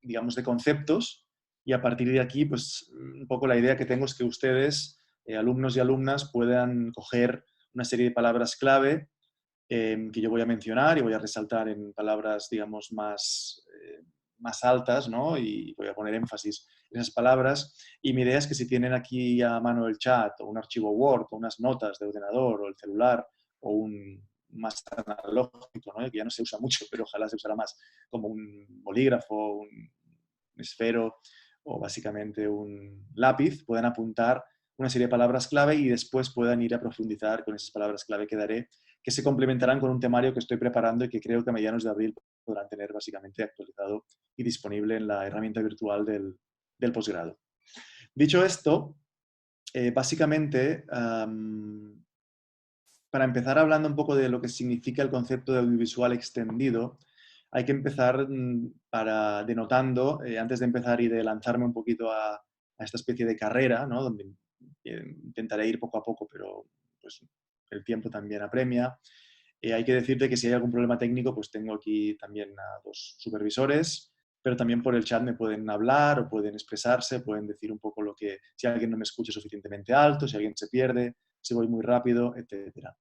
digamos, de conceptos, y a partir de aquí, pues un poco la idea que tengo es que ustedes, alumnos y alumnas, puedan coger una serie de palabras clave que yo voy a mencionar y voy a resaltar en palabras, digamos, más altas, ¿no? Y voy a poner énfasis en esas palabras. Y mi idea es que si tienen aquí a mano el chat o un archivo Word o unas notas de ordenador o el celular o un más analógico, ¿no? Que ya no se usa mucho, pero ojalá se usara más, como un bolígrafo, un esfero o básicamente un lápiz, puedan apuntar una serie de palabras clave y después puedan ir a profundizar con esas palabras clave que daré, que se complementarán con un temario que estoy preparando y que creo que a medianos de abril podrán tener básicamente actualizado y disponible en la herramienta virtual del posgrado. Dicho esto, básicamente, para empezar hablando un poco de lo que significa el concepto de audiovisual extendido, hay que empezar denotando, antes de empezar y de lanzarme un poquito a esta especie de carrera, ¿no? Donde intentaré ir poco a poco, pero pues, el tiempo también apremia. Hay que decirte que si hay algún problema técnico, pues tengo aquí también a dos supervisores, pero también por el chat me pueden hablar o pueden expresarse, pueden decir un poco si alguien no me escucha suficientemente alto, si alguien se pierde, si voy muy rápido, etcétera.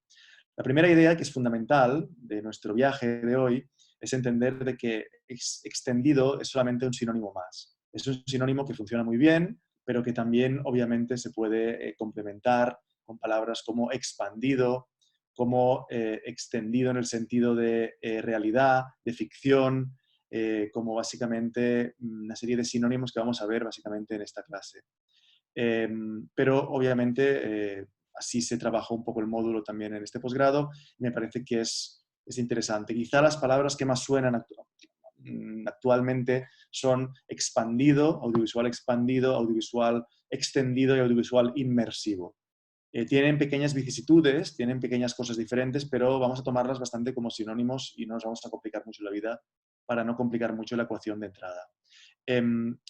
La primera idea, que es fundamental de nuestro viaje de hoy, es entender de que extendido es solamente un sinónimo más. Es un sinónimo que funciona muy bien, pero que también obviamente se puede complementar con palabras como expandido, como extendido en el sentido de realidad, de ficción, como básicamente una serie de sinónimos que vamos a ver básicamente en esta clase. Pero obviamente así se trabajó un poco el módulo también en este posgrado y me parece que es interesante. Quizá las palabras que más suenan actualmente son expandido, audiovisual extendido y audiovisual inmersivo. Tienen pequeñas vicisitudes, tienen pequeñas cosas diferentes, pero vamos a tomarlas bastante como sinónimos y no nos vamos a complicar mucho la vida para no complicar mucho la ecuación de entrada.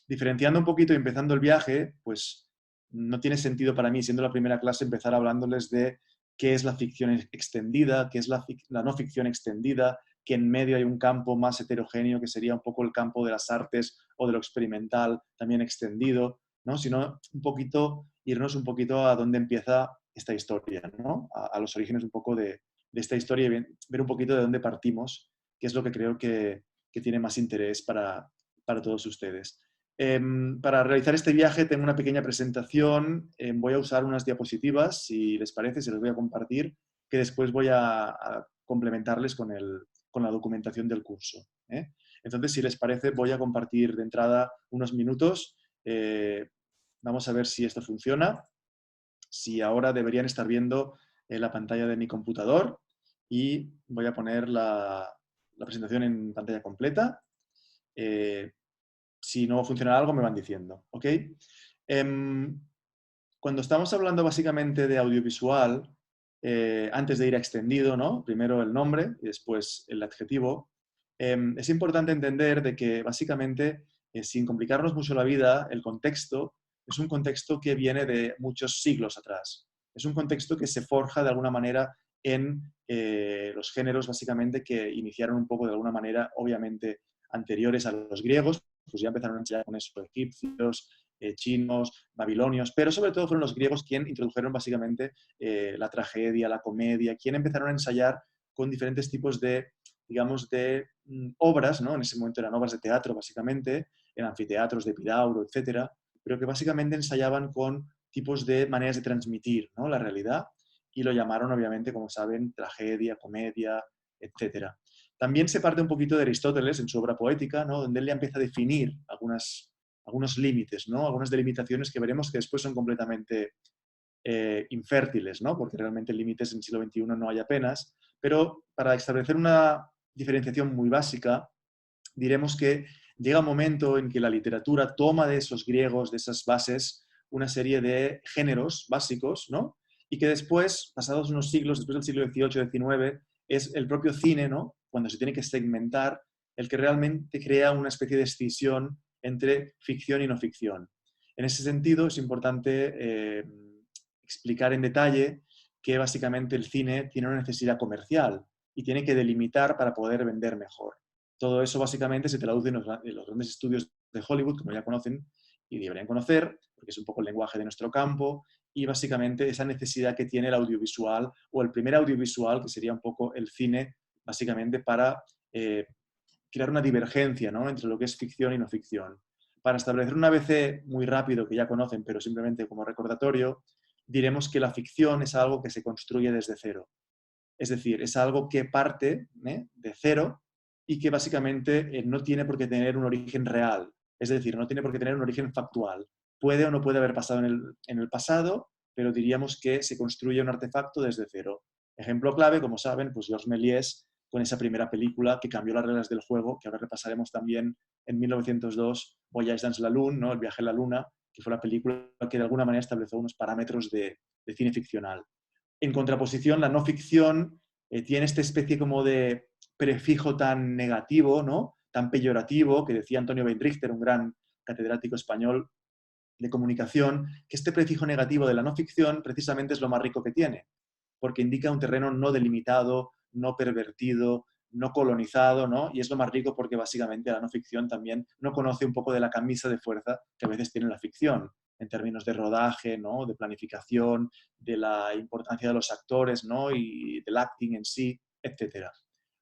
Diferenciando un poquito y empezando el viaje, pues no tiene sentido para mí, siendo la primera clase, empezar hablándoles de qué es la ficción extendida, qué es la no ficción extendida, que en medio hay un campo más heterogéneo que sería un poco el campo de las artes o de lo experimental, también extendido, ¿no? Sino un poquito, irnos un poquito a dónde empieza esta historia, ¿no? A los orígenes un poco de esta historia y ver un poquito de dónde partimos, que es lo que creo que tiene más interés para todos ustedes. Para realizar este viaje tengo una pequeña presentación, voy a usar unas diapositivas, si les parece, se las voy a compartir, que después voy a complementarles con la documentación del curso. Entonces, si les parece, voy a compartir de entrada unos minutos. Vamos a ver si esto funciona. Si ahora deberían estar viendo la pantalla de mi computador y voy a poner la presentación en pantalla completa. Si no funciona algo, me van diciendo, ¿ok? Cuando estamos hablando básicamente de audiovisual, antes de ir a extendido, ¿no? Primero el nombre y después el adjetivo, es importante entender de que básicamente, sin complicarnos mucho la vida, el contexto es un contexto que viene de muchos siglos atrás. Es un contexto que se forja de alguna manera en los géneros básicamente que iniciaron un poco de alguna manera, obviamente, anteriores a los griegos, pues ya empezaron a enseñar con eso, egipcios, chinos, babilonios, pero sobre todo fueron los griegos quienes introdujeron básicamente la tragedia, la comedia, quienes empezaron a ensayar con diferentes tipos de, digamos, de obras, ¿no? En ese momento eran obras de teatro básicamente, en anfiteatros de Epidauro, etcétera, pero que básicamente ensayaban con tipos de maneras de transmitir, ¿no? La realidad, y lo llamaron obviamente, como saben, tragedia, comedia, etcétera. También se parte un poquito de Aristóteles en su obra poética, ¿no? Donde él ya empieza a definir algunos límites, ¿no? Algunas delimitaciones que veremos que después son completamente infértiles, ¿no? Porque realmente límites en el siglo XXI no hay apenas, pero para establecer una diferenciación muy básica, diremos que llega un momento en que la literatura toma de esos griegos, de esas bases, una serie de géneros básicos, ¿no? Y que después, pasados unos siglos, después del siglo XVIII-XIX, es el propio cine, ¿no? Cuando se tiene que segmentar, el que realmente crea una especie de escisión entre ficción y no ficción. En ese sentido, es importante explicar en detalle que básicamente el cine tiene una necesidad comercial y tiene que delimitar para poder vender mejor. Todo eso básicamente se traduce en los grandes estudios de Hollywood, como ya conocen y deberían conocer, porque es un poco el lenguaje de nuestro campo, y básicamente esa necesidad que tiene el audiovisual, o el primer audiovisual, que sería un poco el cine, básicamente para crear una divergencia, ¿no?, entre lo que es ficción y no ficción. Para establecer un ABC muy rápido, que ya conocen, pero simplemente como recordatorio, diremos que la ficción es algo que se construye desde cero. Es decir, es algo que parte de cero y que básicamente no tiene por qué tener un origen real. Es decir, no tiene por qué tener un origen factual. Puede o no puede haber pasado en el pasado, pero diríamos que se construye un artefacto desde cero. Ejemplo clave, como saben, pues Georges Méliès con esa primera película que cambió las reglas del juego, que ahora repasaremos también en 1902, Voyage dans la Lune, ¿no?, El viaje a la luna, que fue la película que de alguna manera estableció unos parámetros de cine ficcional. En contraposición, la no ficción tiene esta especie como de prefijo tan negativo, ¿no?, tan peyorativo, que decía Antonio Weinrichter, un gran catedrático español de comunicación, que este prefijo negativo de la no ficción precisamente es lo más rico que tiene, porque indica un terreno no delimitado, no pervertido, no colonizado, ¿no? Y es lo más rico porque básicamente la no ficción también no conoce un poco de la camisa de fuerza que a veces tiene la ficción, en términos de rodaje, ¿no?, de planificación, de la importancia de los actores, ¿no?, y del acting en sí, etc.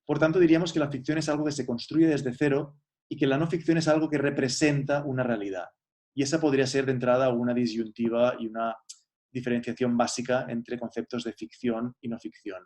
Por tanto, diríamos que la ficción es algo que se construye desde cero y que la no ficción es algo que representa una realidad. Y esa podría ser de entrada una disyuntiva y una diferenciación básica entre conceptos de ficción y no ficción.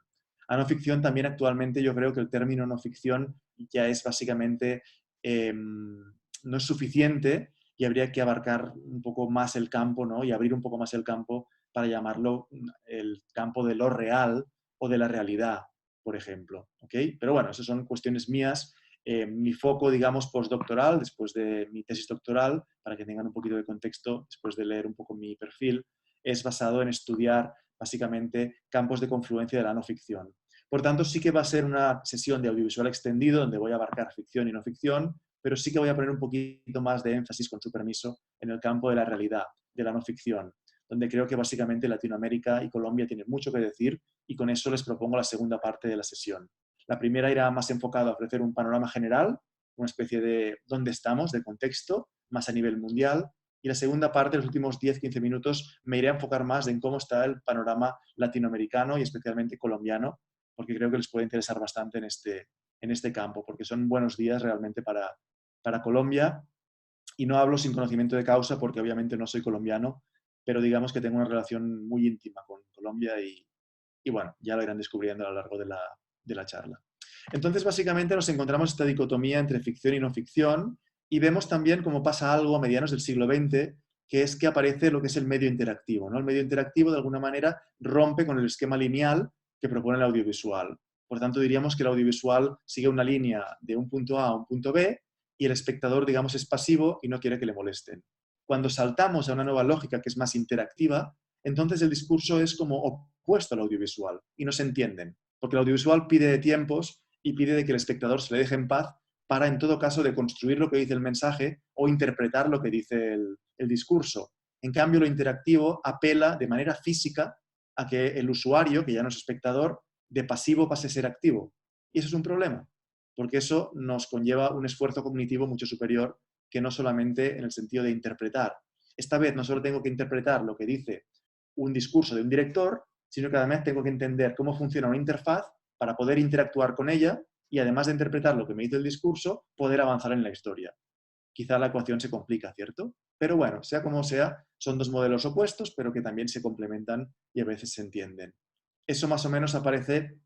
A no ficción también actualmente yo creo que el término no ficción ya es básicamente, no es suficiente y habría que abarcar un poco más el campo, ¿no?, y abrir un poco más el campo para llamarlo el campo de lo real o de la realidad, por ejemplo. ¿Okay? Pero bueno, esas son cuestiones mías. Mi foco, digamos, postdoctoral, después de mi tesis doctoral, para que tengan un poquito de contexto, después de leer un poco mi perfil, es basado en estudiar básicamente campos de confluencia de la no ficción. Por tanto, sí que va a ser una sesión de audiovisual extendido donde voy a abarcar ficción y no ficción, pero sí que voy a poner un poquito más de énfasis, con su permiso, en el campo de la realidad, de la no ficción, donde creo que básicamente Latinoamérica y Colombia tienen mucho que decir, y con eso les propongo la segunda parte de la sesión. La primera irá más enfocada a ofrecer un panorama general, una especie de dónde estamos, de contexto, más a nivel mundial, y la segunda parte, los últimos 10-15 minutos, me iré a enfocar más en cómo está el panorama latinoamericano y especialmente colombiano, porque creo que les puede interesar bastante en este campo, porque son buenos días realmente para Colombia. Y no hablo sin conocimiento de causa, porque obviamente no soy colombiano, pero digamos que tengo una relación muy íntima con Colombia y bueno, ya lo irán descubriendo a lo largo de la charla. Entonces, básicamente nos encontramos esta dicotomía entre ficción y no ficción, y vemos también cómo pasa algo a medianos del siglo XX, que es que aparece lo que es el medio interactivo, ¿no? El medio interactivo, de alguna manera, rompe con el esquema lineal que propone el audiovisual. Por tanto, diríamos que el audiovisual sigue una línea de un punto A a un punto B, y el espectador, digamos, es pasivo y no quiere que le molesten. Cuando saltamos a una nueva lógica que es más interactiva, entonces el discurso es como opuesto al audiovisual y no se entienden, porque el audiovisual pide tiempos y pide de que el espectador se le deje en paz para, en todo caso, de construir lo que dice el mensaje o interpretar lo que dice el discurso. En cambio, lo interactivo apela de manera física a que el usuario, que ya no es espectador, de pasivo pase a ser activo. Y eso es un problema, porque eso nos conlleva un esfuerzo cognitivo mucho superior que no solamente en el sentido de interpretar. Esta vez no solo tengo que interpretar lo que dice un discurso de un director, sino que además tengo que entender cómo funciona una interfaz para poder interactuar con ella y, además de interpretar lo que me dice el discurso, poder avanzar en la historia. Quizá la ecuación se complica, ¿cierto? Pero bueno, sea como sea, son dos modelos opuestos, pero que también se complementan y a veces se entienden. Eso más o menos aparece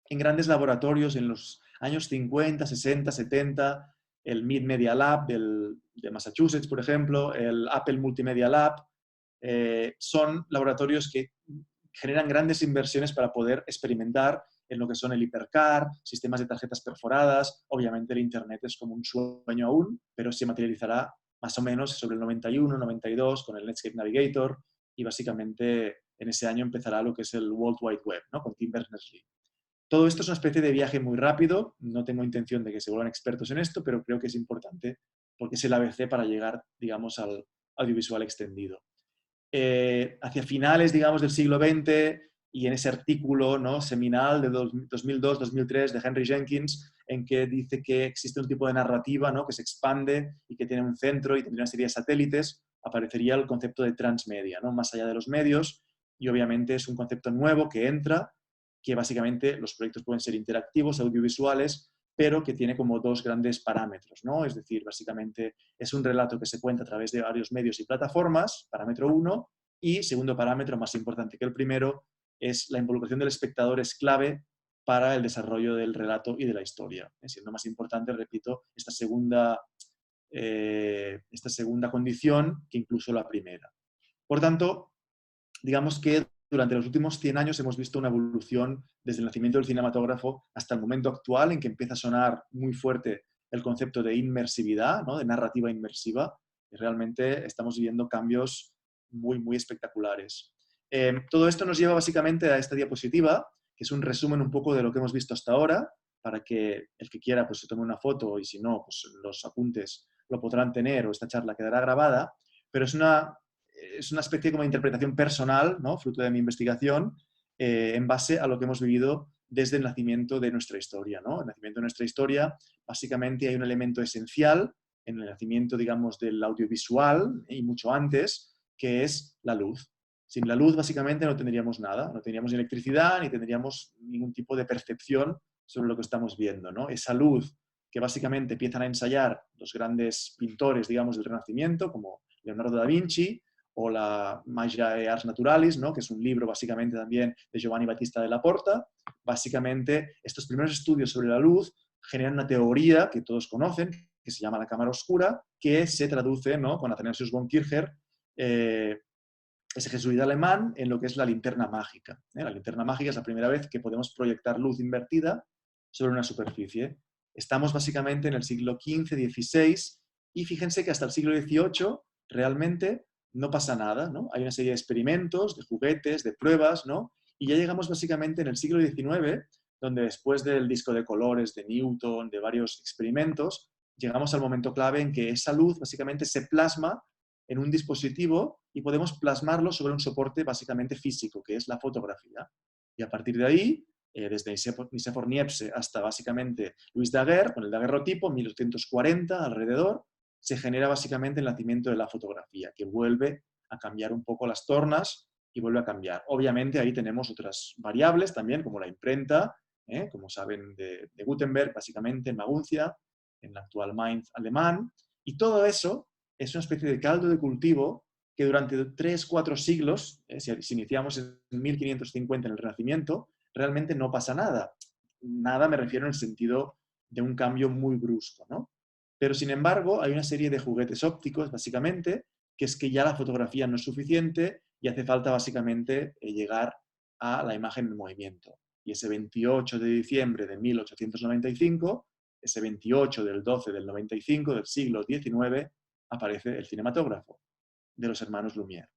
en grandes laboratorios en los años 50, 60, 70, el Mid Media Lab de Massachusetts, por ejemplo, el Apple Multimedia Lab. Son laboratorios que generan grandes inversiones para poder experimentar en lo que son el hipercar, sistemas de tarjetas perforadas. Obviamente el Internet es como un sueño aún, pero se materializará más o menos sobre el 91, 92 con el Netscape Navigator, y básicamente en ese año empezará lo que es el World Wide Web, ¿no?, con Tim Berners-Lee. Todo esto es una especie de viaje muy rápido. No tengo intención de que se vuelvan expertos en esto, pero creo que es importante porque es el ABC para llegar, digamos, al audiovisual extendido. Hacia finales, digamos, del siglo XX y en ese artículo, ¿no?, seminal de 2002-2003 de Henry Jenkins, en que dice que existe un tipo de narrativa, ¿no?, que se expande y que tiene un centro y tendría una serie de satélites, aparecería el concepto de transmedia, ¿no?, más allá de los medios, y obviamente es un concepto nuevo que entra, que básicamente los proyectos pueden ser interactivos, audiovisuales, pero que tiene como dos grandes parámetros, ¿no? Es decir, básicamente es un relato que se cuenta a través de varios medios y plataformas, parámetro 1, y segundo parámetro, más importante que el primero, es la involucración del espectador es clave para el desarrollo del relato y de la historia. Siendo más importante, repito, esta segunda condición que incluso la primera. Por tanto, digamos que durante los últimos 100 años hemos visto una evolución desde el nacimiento del cinematógrafo hasta el momento actual, en que empieza a sonar muy fuerte el concepto de inmersividad, ¿no?, de narrativa inmersiva, y realmente estamos viviendo cambios muy, muy espectaculares. Todo esto nos lleva básicamente a esta diapositiva, que es un resumen un poco de lo que hemos visto hasta ahora, para que el que quiera pues se tome una foto, y si no, pues los apuntes lo podrán tener o esta charla quedará grabada, pero es una especie como de interpretación personal, ¿no?, fruto de mi investigación, en base a lo que hemos vivido desde el nacimiento de nuestra historia, ¿no? El nacimiento de nuestra historia, básicamente hay un elemento esencial en el nacimiento, digamos, del audiovisual, y mucho antes, que es la luz. Sin la luz, básicamente, no tendríamos nada, no tendríamos ni electricidad, ni tendríamos ningún tipo de percepción sobre lo que estamos viendo, ¿no? Esa luz que básicamente empiezan a ensayar los grandes pintores, digamos, del Renacimiento, como Leonardo da Vinci, o la Magiae Ars Naturalis, ¿no?, que es un libro básicamente también de Giovanni Battista della Porta. Básicamente, estos primeros estudios sobre la luz generan una teoría que todos conocen, que se llama la cámara oscura, que se traduce, ¿no?, con Athanasius von Kircher, ese jesuita alemán, en lo que es la linterna mágica. La linterna mágica es la primera vez que podemos proyectar luz invertida sobre una superficie. Estamos básicamente en el siglo XV-XVI, y fíjense que hasta el siglo XVIII realmente no pasa nada, ¿no? Hay una serie de experimentos, de juguetes, de pruebas, ¿no? Y ya llegamos básicamente en el siglo XIX, donde después del disco de colores de Newton, de varios experimentos, llegamos al momento clave en que esa luz básicamente se plasma en un dispositivo y podemos plasmarlo sobre un soporte básicamente físico, que es la fotografía. Y a partir de ahí, desde Nicéphore Niepce hasta básicamente Louis Daguerre, con el daguerrotipo, 1840 alrededor, se genera básicamente el nacimiento de la fotografía, que vuelve a cambiar un poco las tornas y vuelve a cambiar. Obviamente ahí tenemos otras variables también, como la imprenta, como saben, de Gutenberg, básicamente en Maguncia, en el actual Mainz alemán, y todo eso es una especie de caldo de cultivo que durante 3-4 siglos, si iniciamos en 1550 en el Renacimiento, realmente no pasa nada. Nada me refiero en el sentido de un cambio muy brusco, ¿no? Pero sin embargo, hay una serie de juguetes ópticos, básicamente, que es que ya la fotografía no es suficiente y hace falta básicamente llegar a la imagen en movimiento. Y ese 28 de diciembre de 1895, ese 28 del 12 del 95 del siglo XIX, aparece el cinematógrafo de los hermanos Lumière.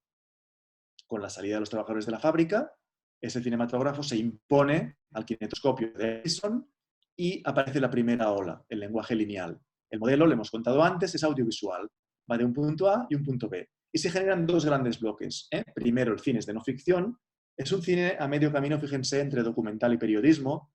Con la salida de los trabajadores de la fábrica, ese cinematógrafo se impone al kinetoscopio de Edison y aparece la primera ola, el lenguaje lineal. El modelo, lo hemos contado antes, es audiovisual. Va de un punto A y un punto B. Y se generan dos grandes bloques. Primero, el cine es de no ficción. Es un cine a medio camino, fíjense, entre documental y periodismo,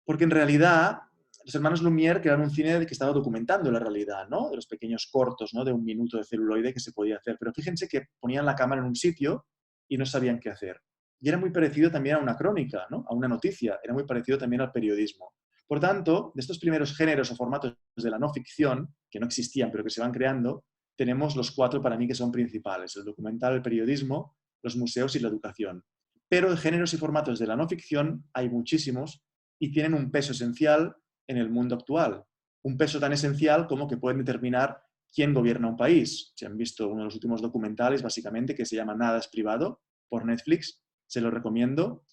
porque en realidad los hermanos Lumière crearon un cine que estaba documentando la realidad, ¿no?, de los pequeños cortos, ¿no?, de 1 minuto de celuloide que se podía hacer. Pero fíjense que ponían la cámara en un sitio y no sabían qué hacer. Y era muy parecido también a una crónica, ¿no?, a una noticia. Era muy parecido también al periodismo. Por tanto, de estos primeros géneros o formatos de la no ficción, que no existían pero que se van creando, tenemos los 4 para mí que son principales: el documental, el periodismo, los museos y la educación. Pero de géneros y formatos de la no ficción hay muchísimos y tienen un peso esencial en el mundo actual. Un peso tan esencial como que pueden determinar quién gobierna un país. Si han visto uno de los últimos documentales, básicamente, que se llama Nada es privado, por Netflix, se lo recomiendo,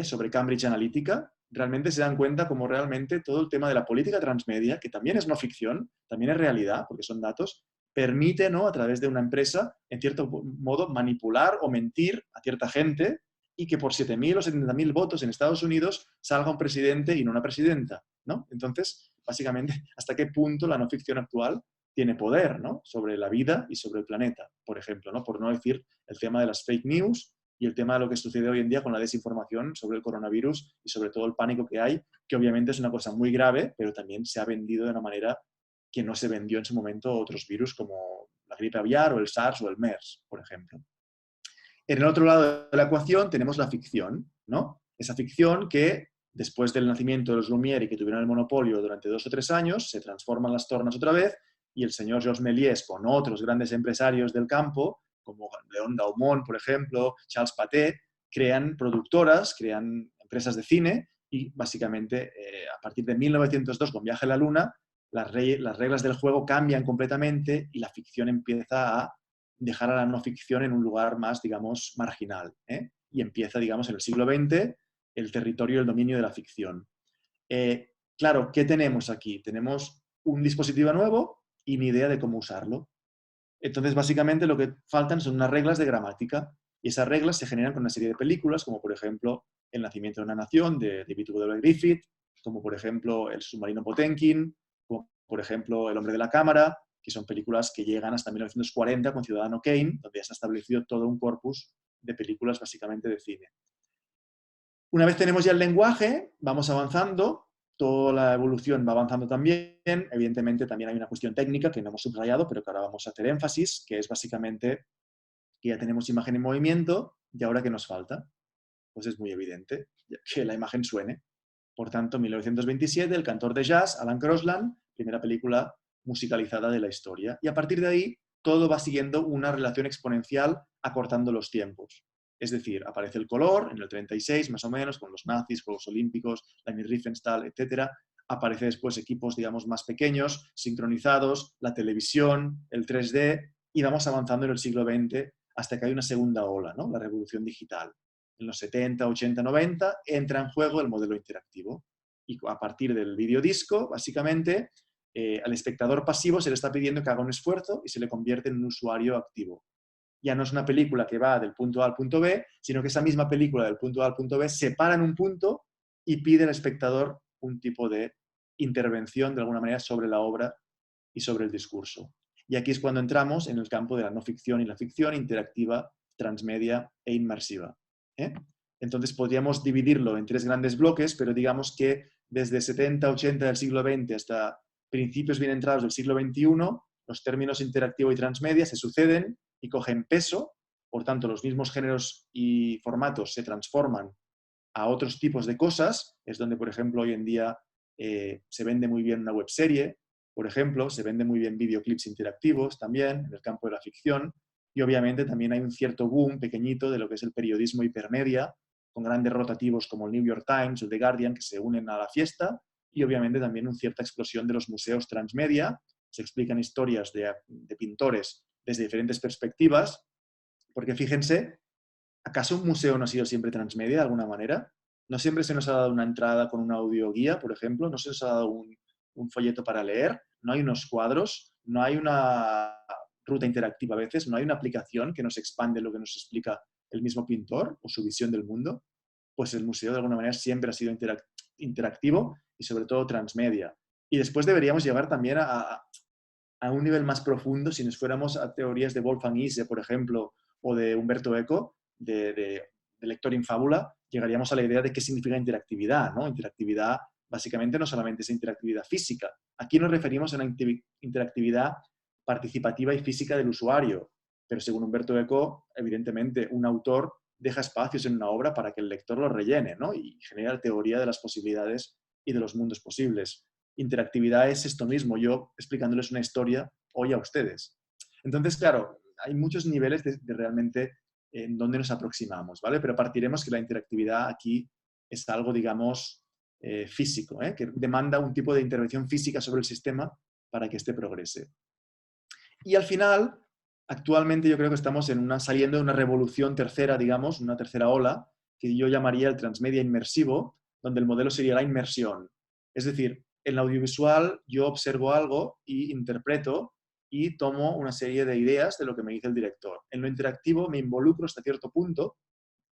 sobre Cambridge Analytica. Realmente se dan cuenta como realmente todo el tema de la política transmedia, que también es no ficción, también es realidad, porque son datos, permite, ¿no?, a través de una empresa, en cierto modo, manipular o mentir a cierta gente, y que por 7.000 o 70.000 votos en Estados Unidos salga un presidente y no una presidenta, ¿no? Entonces, básicamente, ¿hasta qué punto la no ficción actual tiene poder, ¿no?, sobre la vida y sobre el planeta, por ejemplo, ¿no?, por no decir el tema de las fake news y el tema de lo que sucede hoy en día con la desinformación sobre el coronavirus y sobre todo el pánico que hay, que obviamente es una cosa muy grave, pero también se ha vendido de una manera que no se vendió en su momento otros virus como la gripe aviar o el SARS o el MERS, por ejemplo. En el otro lado de la ecuación tenemos la ficción, ¿no? Esa ficción que después del nacimiento de los Lumière y que tuvieron el monopolio durante 2 o 3 años, se transforman las tornas otra vez y el señor Georges Méliès con otros grandes empresarios del campo, como León Gaumont, por ejemplo, Charles Pathé, crean productoras, crean empresas de cine y básicamente a partir de 1902 con Viaje a la Luna las reglas del juego cambian completamente y la ficción empieza a dejar a la no ficción en un lugar más, digamos, marginal. Y empieza, digamos, en el siglo XX el territorio y el dominio de la ficción. Claro, ¿qué tenemos aquí? Tenemos un dispositivo nuevo y ni idea de cómo usarlo. Entonces, básicamente lo que faltan son unas reglas de gramática y esas reglas se generan con una serie de películas, como por ejemplo El nacimiento de una nación, de David W. Griffith, como por ejemplo El submarino Potemkin, como por ejemplo El hombre de la cámara, que son películas que llegan hasta 1940 con Ciudadano Kane, donde ya se ha establecido todo un corpus de películas básicamente de cine. Una vez tenemos ya el lenguaje, vamos avanzando, toda la evolución va avanzando también. Evidentemente también hay una cuestión técnica que no hemos subrayado, pero que ahora vamos a hacer énfasis, que es básicamente que ya tenemos imagen en movimiento y ahora ¿qué nos falta? Pues es muy evidente que la imagen suene. Por tanto, 1927, El cantor de jazz, Alan Crosland, primera película musicalizada de la historia. Y a partir de ahí, todo va siguiendo una relación exponencial acortando los tiempos. Es decir, aparece el color en el 36, más o menos, con los nazis, Juegos Olímpicos, Leni Riefenstahl, etc. Aparece después equipos, digamos, más pequeños, sincronizados, la televisión, el 3D, y vamos avanzando en el siglo XX hasta que hay una segunda ola, ¿no? La revolución digital. En los 70, 80, 90 entra en juego el modelo interactivo. Y a partir del videodisco, básicamente, al espectador pasivo se le está pidiendo que haga un esfuerzo y se le convierte en un usuario activo. Ya no es una película que va del punto A al punto B, sino que esa misma película del punto A al punto B se para en un punto y pide al espectador un tipo de intervención, de alguna manera, sobre la obra y sobre el discurso. Y aquí es cuando entramos en el campo de la no ficción y la ficción interactiva, transmedia e inmersiva. Entonces podríamos dividirlo en 3 grandes bloques, pero digamos que desde 70, 80 del siglo XX hasta principios bien entrados del siglo XXI, los términos interactivo y transmedia se suceden y cogen peso, por tanto los mismos géneros y formatos se transforman a otros tipos de cosas, es donde, por ejemplo, hoy en día se vende muy bien una webserie, por ejemplo, se vende muy bien videoclips interactivos también en el campo de la ficción, y obviamente también hay un cierto boom pequeñito de lo que es el periodismo hipermedia, con grandes rotativos como el New York Times o The Guardian que se unen a la fiesta, y obviamente también una cierta explosión de los museos transmedia, se explican historias de pintores desde diferentes perspectivas, porque fíjense, ¿acaso un museo no ha sido siempre transmedia de alguna manera? ¿No siempre se nos ha dado una entrada con una audioguía, por ejemplo? ¿No se nos ha dado un folleto para leer? ¿No hay unos cuadros? ¿No hay una ruta interactiva a veces? ¿No hay una aplicación que nos expande lo que nos explica el mismo pintor o su visión del mundo? Pues el museo de alguna manera siempre ha sido interactivo y sobre todo transmedia. Y después deberíamos llegar también a un nivel más profundo, si nos fuéramos a teorías de Wolfgang Isse, por ejemplo, o de Humberto Eco, de Lector in Fábula, llegaríamos a la idea de qué significa interactividad, ¿no? Interactividad básicamente no solamente es interactividad física. Aquí nos referimos a una interactividad participativa y física del usuario, pero según Humberto Eco, evidentemente, un autor deja espacios en una obra para que el lector lo rellene, ¿no? Y genera teoría de las posibilidades y de los mundos posibles. Interactividad es esto mismo, yo explicándoles una historia hoy a ustedes. Entonces, claro, hay muchos niveles de realmente en dónde nos aproximamos, ¿vale? Pero partiremos que la interactividad aquí es algo, digamos, físico, que demanda un tipo de intervención física sobre el sistema para que éste progrese. Y al final, actualmente yo creo que estamos saliendo de una revolución tercera, digamos, una tercera ola, que yo llamaría el transmedia inmersivo, donde el modelo sería la inmersión. Es decir, en el audiovisual yo observo algo y interpreto y tomo una serie de ideas de lo que me dice el director. En lo interactivo me involucro hasta cierto punto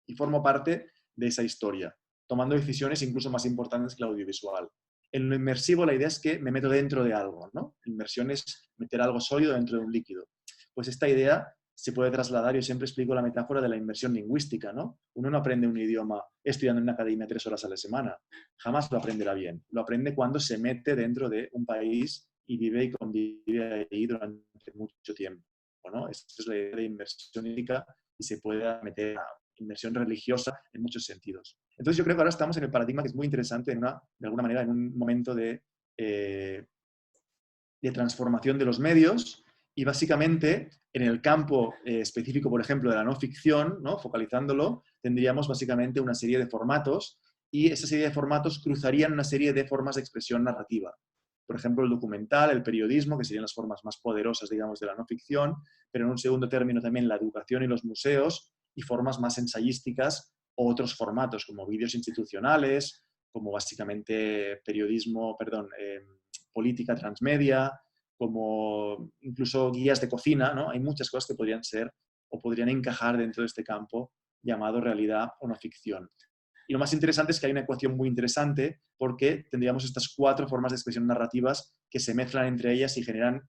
y formo parte de esa historia, tomando decisiones incluso más importantes que el audiovisual. En lo inmersivo la idea es que me meto dentro de algo, ¿no? Inmersión es meter algo sólido dentro de un líquido. Pues esta idea se puede trasladar. Yo siempre explico la metáfora de la inmersión lingüística, ¿no? Uno no aprende un idioma estudiando en una academia 3 horas a la semana. Jamás lo aprenderá bien. Lo aprende cuando se mete dentro de un país y vive y convive ahí durante mucho tiempo, ¿no? Esa es la idea de inmersión lingüística y se puede meter a inmersión religiosa en muchos sentidos. Entonces yo creo que ahora estamos en el paradigma que es muy interesante, de alguna manera, en un momento de transformación de los medios y básicamente en el campo específico, por ejemplo, de la no ficción, ¿no? Focalizándolo, tendríamos básicamente una serie de formatos y esa serie de formatos cruzarían una serie de formas de expresión narrativa. Por ejemplo, el documental, el periodismo, que serían las formas más poderosas, digamos, de la no ficción, pero en un segundo término también la educación y los museos y formas más ensayísticas o otros formatos como vídeos institucionales, como básicamente periodismo, perdón, política transmedia, como incluso guías de cocina, ¿no? Hay muchas cosas que podrían ser o podrían encajar dentro de este campo llamado realidad o no ficción. Y lo más interesante es que hay una ecuación muy interesante porque tendríamos estas 4 formas de expresión narrativas que se mezclan entre ellas y generan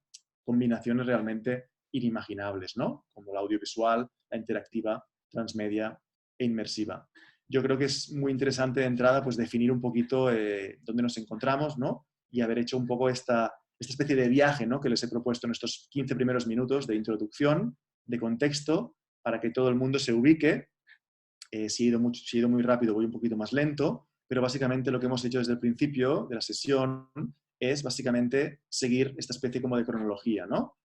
combinaciones realmente inimaginables, ¿no? Como la audiovisual, la interactiva, transmedia e inmersiva. Yo creo que es muy interesante de entrada pues, definir un poquito dónde nos encontramos, ¿no? Y haber hecho un poco esta especie de viaje, ¿no? Que les he propuesto en estos 15 primeros minutos de introducción, de contexto, para que todo el mundo se ubique. Si he ido muy rápido, voy un poquito más lento, pero básicamente lo que hemos hecho desde el principio de la sesión es básicamente seguir esta especie como de cronología, ¿no?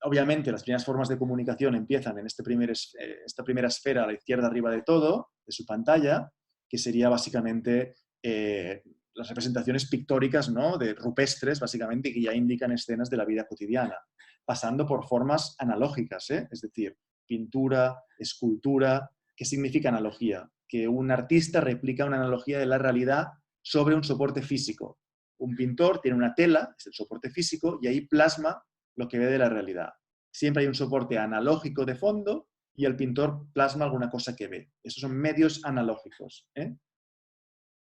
Obviamente, las primeras formas de comunicación empiezan en esta primera esfera a la izquierda arriba de todo, de su pantalla, que sería básicamente las representaciones pictóricas, ¿no? De rupestres, básicamente, que ya indican escenas de la vida cotidiana, pasando por formas analógicas, es decir, pintura, escultura. ¿Qué significa analogía? Que un artista replica una analogía de la realidad sobre un soporte físico. Un pintor tiene una tela, es el soporte físico, y ahí plasma lo que ve de la realidad. Siempre hay un soporte analógico de fondo y el pintor plasma alguna cosa que ve. Esos son medios analógicos.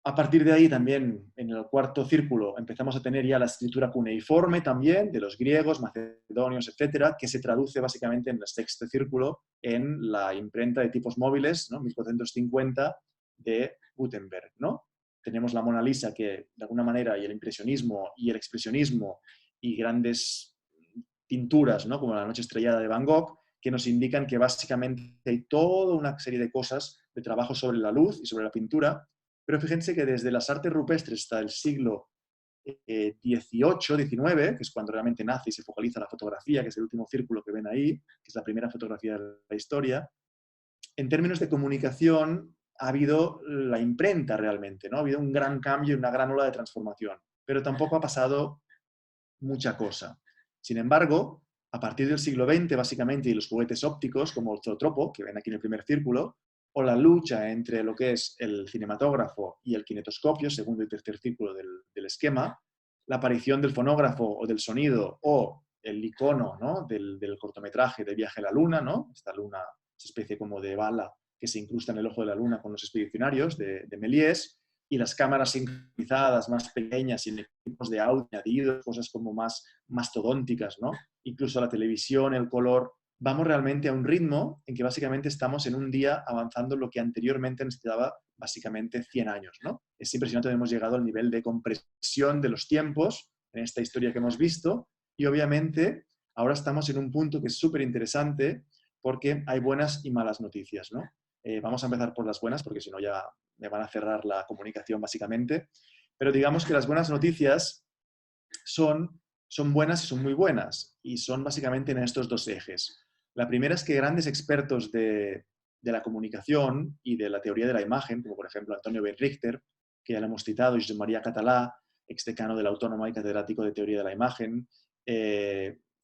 A partir de ahí también, en el cuarto círculo, empezamos a tener ya la escritura cuneiforme también, de los griegos, macedonios, etcétera, que se traduce básicamente en el sexto círculo en la imprenta de tipos móviles, ¿no? 1450 de Gutenberg, ¿no? Tenemos la Mona Lisa que, de alguna manera, y el impresionismo y el expresionismo y grandes pinturas, ¿no? Como la Noche Estrellada de Van Gogh, que nos indican que básicamente hay toda una serie de cosas de trabajo sobre la luz y sobre la pintura. Pero fíjense que desde las artes rupestres hasta el siglo XVIII, XIX, que es cuando realmente nace y se focaliza la fotografía, que es el último círculo que ven ahí, que es la primera fotografía de la historia, en términos de comunicación ha habido la imprenta realmente, ¿no? Ha habido un gran cambio y una gran ola de transformación, pero tampoco ha pasado mucha cosa. Sin embargo, a partir del siglo XX, básicamente, y los juguetes ópticos, como el zootropo, que ven aquí en el primer círculo, o la lucha entre lo que es el cinematógrafo y el kinetoscopio, segundo y tercer círculo del esquema, la aparición del fonógrafo o del sonido, o el icono, ¿no? del cortometraje de Viaje a la Luna, ¿no? Esta luna, esa especie como de bala que se incrusta en el ojo de la luna con los expedicionarios de Méliès, y las cámaras sincronizadas más pequeñas y en equipos de audio añadidos, cosas como más mastodónticas, ¿no? Incluso la televisión, el color. Vamos realmente a un ritmo en que básicamente estamos en un día avanzando lo que anteriormente necesitaba básicamente 100 años, ¿no? Es impresionante que hemos llegado al nivel de compresión de los tiempos en esta historia que hemos visto y obviamente ahora estamos en un punto que es súper interesante porque hay buenas y malas noticias, ¿no? Vamos a empezar por las buenas porque si no ya me van a cerrar la comunicación básicamente. Pero digamos que las buenas noticias son buenas y son muy buenas y son básicamente en estos 2 ejes. La primera es que grandes expertos de la comunicación y de la teoría de la imagen, como por ejemplo Antonio Richter, que ya lo hemos citado, y Josep María Català, exdecano de la Autónoma y catedrático de teoría de la imagen,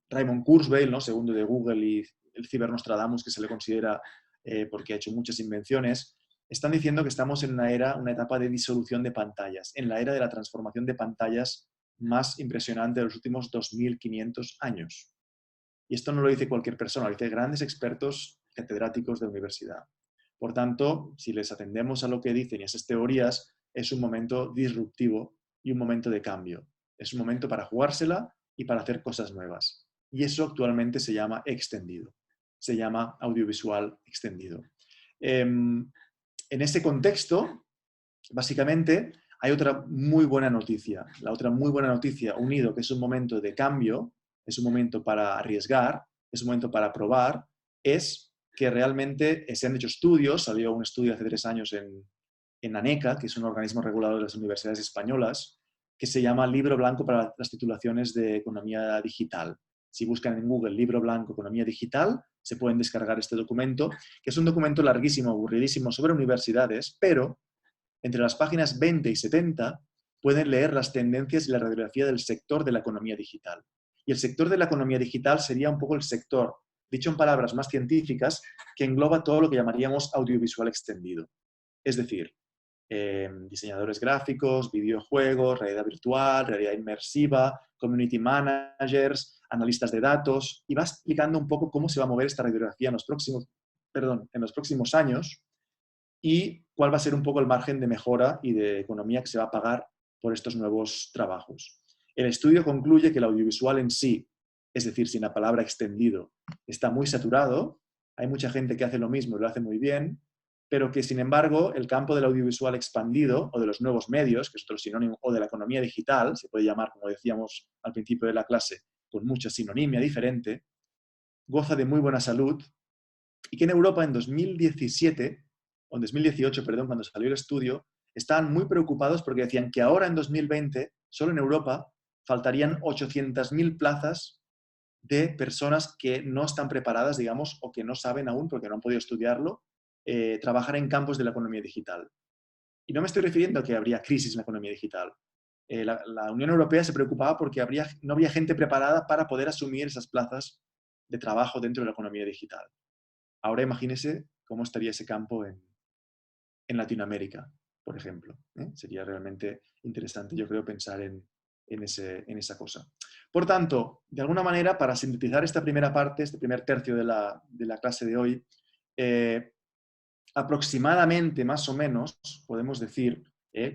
Raymond Kurzweil, ¿no? Segundo de Google, y el Cibernostradamus, que se le considera porque ha hecho muchas invenciones, están diciendo que estamos en una etapa de disolución de pantallas, en la era de la transformación de pantallas más impresionante de los últimos 2500 años. Y esto no lo dice cualquier persona, lo dice grandes expertos catedráticos de universidad. Por tanto, si les atendemos a lo que dicen y a esas teorías, es un momento disruptivo y un momento de cambio. Es un momento para jugársela y para hacer cosas nuevas. Y eso actualmente se llama extendido. se llama audiovisual extendido. En ese contexto, básicamente, hay otra muy buena noticia. La otra muy buena noticia, unido que es un momento de cambio, es un momento para arriesgar, es un momento para probar, es que realmente se han hecho estudios, salió un estudio hace 3 años en ANECA, que es un organismo regulador de las universidades españolas, que se llama Libro Blanco para las titulaciones de economía digital. Si buscan en Google Libro Blanco Economía Digital, se pueden descargar este documento, que es un documento larguísimo, aburridísimo sobre universidades, pero entre las páginas 20 y 70 pueden leer las tendencias y la radiografía del sector de la economía digital. Y el sector de la economía digital sería un poco el sector, dicho en palabras más científicas, que engloba todo lo que llamaríamos audiovisual extendido. Es decir, diseñadores gráficos, videojuegos, realidad virtual, realidad inmersiva, community managers, analistas de datos, y va explicando un poco cómo se va a mover esta radiografía en los próximos años y cuál va a ser un poco el margen de mejora y de economía que se va a pagar por estos nuevos trabajos. El estudio concluye que el audiovisual en sí, es decir, sin la palabra extendido, está muy saturado, hay mucha gente que hace lo mismo y lo hace muy bien, pero que sin embargo el campo del audiovisual expandido o de los nuevos medios, que es otro sinónimo, o de la economía digital, se puede llamar, como decíamos al principio de la clase, con mucha sinonimia diferente, goza de muy buena salud y que en Europa en 2017, o en 2018, perdón, cuando salió el estudio, estaban muy preocupados porque decían que ahora en 2020, solo en Europa, faltarían 800.000 plazas de personas que no están preparadas, digamos, o que no saben aún, porque no han podido estudiarlo, trabajar en campos de la economía digital. Y no me estoy refiriendo a que habría crisis en la economía digital. La Unión Europea se preocupaba porque no habría gente preparada para poder asumir esas plazas de trabajo dentro de la economía digital. Ahora imagínese cómo estaría ese campo en Latinoamérica, por ejemplo. Sería realmente interesante, yo creo, pensar en esa cosa. Por tanto, de alguna manera, para sintetizar esta primera parte, este primer tercio de la clase de hoy, aproximadamente, más o menos, podemos decir,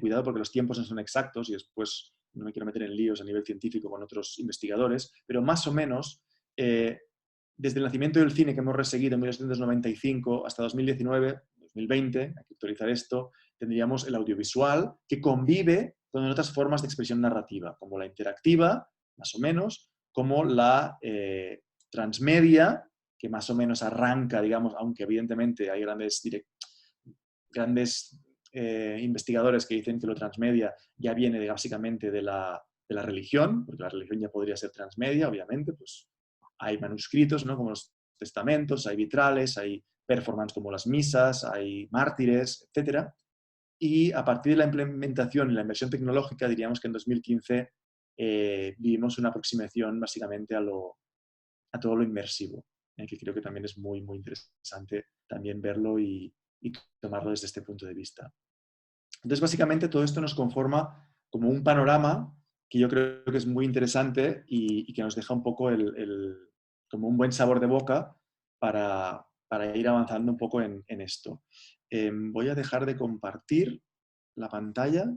cuidado porque los tiempos no son exactos y después no me quiero meter en líos a nivel científico con otros investigadores, pero más o menos, desde el nacimiento del cine que hemos reseguido en 1995 hasta 2019, 2020, hay que actualizar esto, tendríamos el audiovisual que convive con otras formas de expresión narrativa, como la interactiva, más o menos, como la transmedia, que más o menos arranca, digamos, aunque evidentemente hay grandes investigadores que dicen que lo transmedia ya viene básicamente de la religión, porque la religión ya podría ser transmedia, obviamente, pues hay manuscritos, ¿no? Como los testamentos, hay vitrales, hay performance como las misas, hay mártires, etc. Y a partir de la implementación y la inversión tecnológica, diríamos que en 2015 vivimos una aproximación básicamente a todo lo inmersivo, que creo que también es muy, muy interesante también verlo y tomarlo desde este punto de vista. Entonces, básicamente, todo esto nos conforma como un panorama que yo creo que es muy interesante y que nos deja un poco como un buen sabor de boca para ir avanzando un poco en esto. Voy a dejar de compartir la pantalla.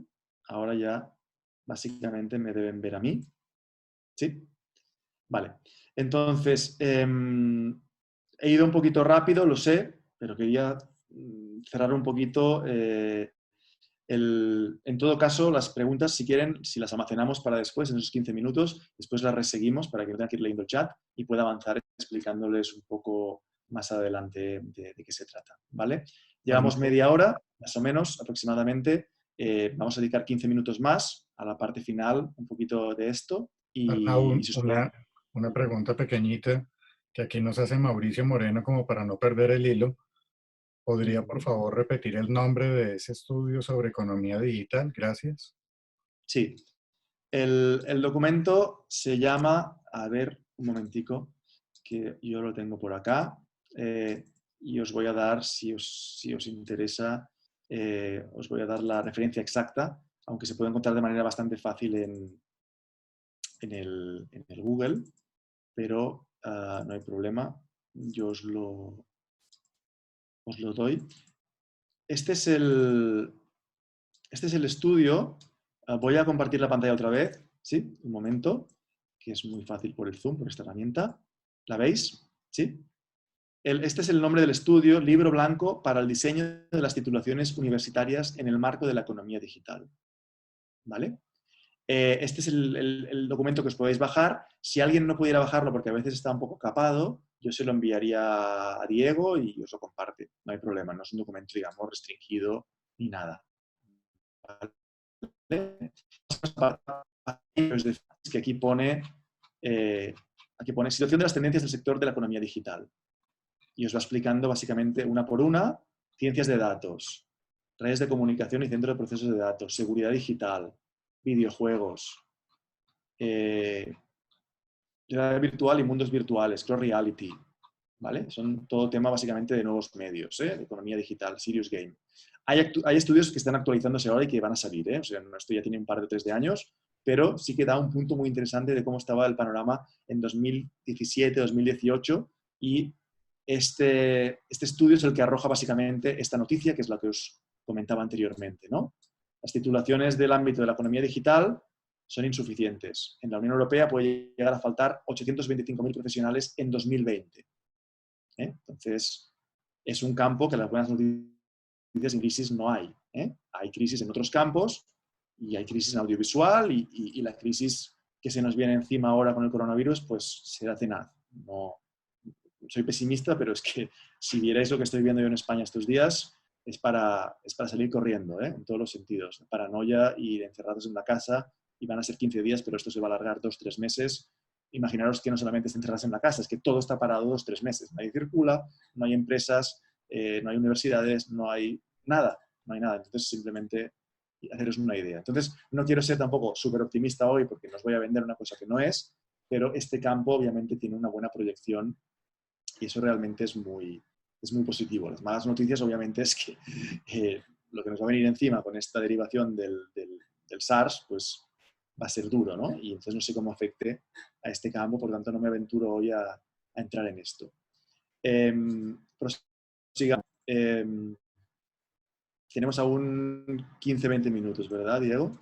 Ahora ya básicamente me deben ver a mí. ¿Sí? Vale. Entonces, he ido un poquito rápido, lo sé, pero quería cerrar un poquito. En todo caso, las preguntas, si quieren, si las almacenamos para después, en esos 15 minutos, después las reseguimos para que no tengan que ir leyendo el chat y pueda avanzar explicándoles un poco más adelante de qué se trata. ¿Vale? Llevamos media hora, más o menos, aproximadamente. Vamos a dedicar 15 minutos más a la parte final, un poquito de esto. Y Arnau, si os una pregunta pequeñita que aquí nos hace Mauricio Moreno como para no perder el hilo. ¿Podría por favor repetir el nombre de ese estudio sobre economía digital? Gracias. Sí, el documento se llama, a ver, un momentico, que yo lo tengo por acá, y os voy a dar, si os interesa, os voy a dar la referencia exacta, aunque se puede encontrar de manera bastante fácil en el Google, pero no hay problema, yo os lo doy. Este es el estudio. Voy a compartir la pantalla otra vez. ¿Sí? Un momento, que es muy fácil por el Zoom, por esta herramienta. ¿La veis? ¿Sí? Este es el nombre del estudio, Libro Blanco para el diseño de las titulaciones universitarias en el marco de la economía digital. ¿Vale? Este es el documento que os podéis bajar. Si alguien no pudiera bajarlo porque a veces está un poco capado, yo se lo enviaría a Diego y os lo comparte. No hay problema, no es un documento, digamos, restringido ni nada. ¿Vale? Que aquí pone situación de las tendencias del sector de la economía digital. Y os va explicando básicamente una por una, ciencias de datos, redes de comunicación y centro de procesos de datos, seguridad digital, videojuegos, realidad virtual y mundos virtuales, cross reality, ¿vale? Son todo tema básicamente de nuevos medios, de economía digital, Serious Game. Hay estudios que están actualizándose ahora y que van a salir, o sea, esto ya tiene un par de 3 de años, pero sí que da un punto muy interesante de cómo estaba el panorama en 2017, 2018 y este estudio es el que arroja básicamente esta noticia, que es la que os comentaba anteriormente, ¿no? Las titulaciones del ámbito de la economía digital son insuficientes. En la Unión Europea puede llegar a faltar 825.000 profesionales en 2020. Entonces, es un campo que las buenas noticias en crisis no hay. Hay crisis en otros campos y hay crisis en audiovisual y la crisis que se nos viene encima ahora con el coronavirus, pues será tenaz. No, soy pesimista, pero es que si vierais lo que estoy viendo yo en España estos días, es para salir corriendo, en todos los sentidos. Paranoia y encerrados en la casa, y van a ser 15 días, pero esto se va a alargar 2-3 meses. Imaginaros que no solamente estén encerrados en la casa, es que todo está parado 2-3 meses. Nadie circula, no hay empresas, no hay universidades, no hay nada. Entonces, simplemente haceros una idea. Entonces, no quiero ser tampoco súper optimista hoy porque nos voy a vender una cosa que no es, pero este campo obviamente tiene una buena proyección y eso realmente es muy positivo. Las malas noticias obviamente es que lo que nos va a venir encima con esta derivación del SARS, pues va a ser duro, ¿no? Y entonces no sé cómo afecte a este campo, por tanto no me aventuro hoy a entrar en esto. Prosigamos. Tenemos aún 15-20 minutos, ¿verdad, Diego?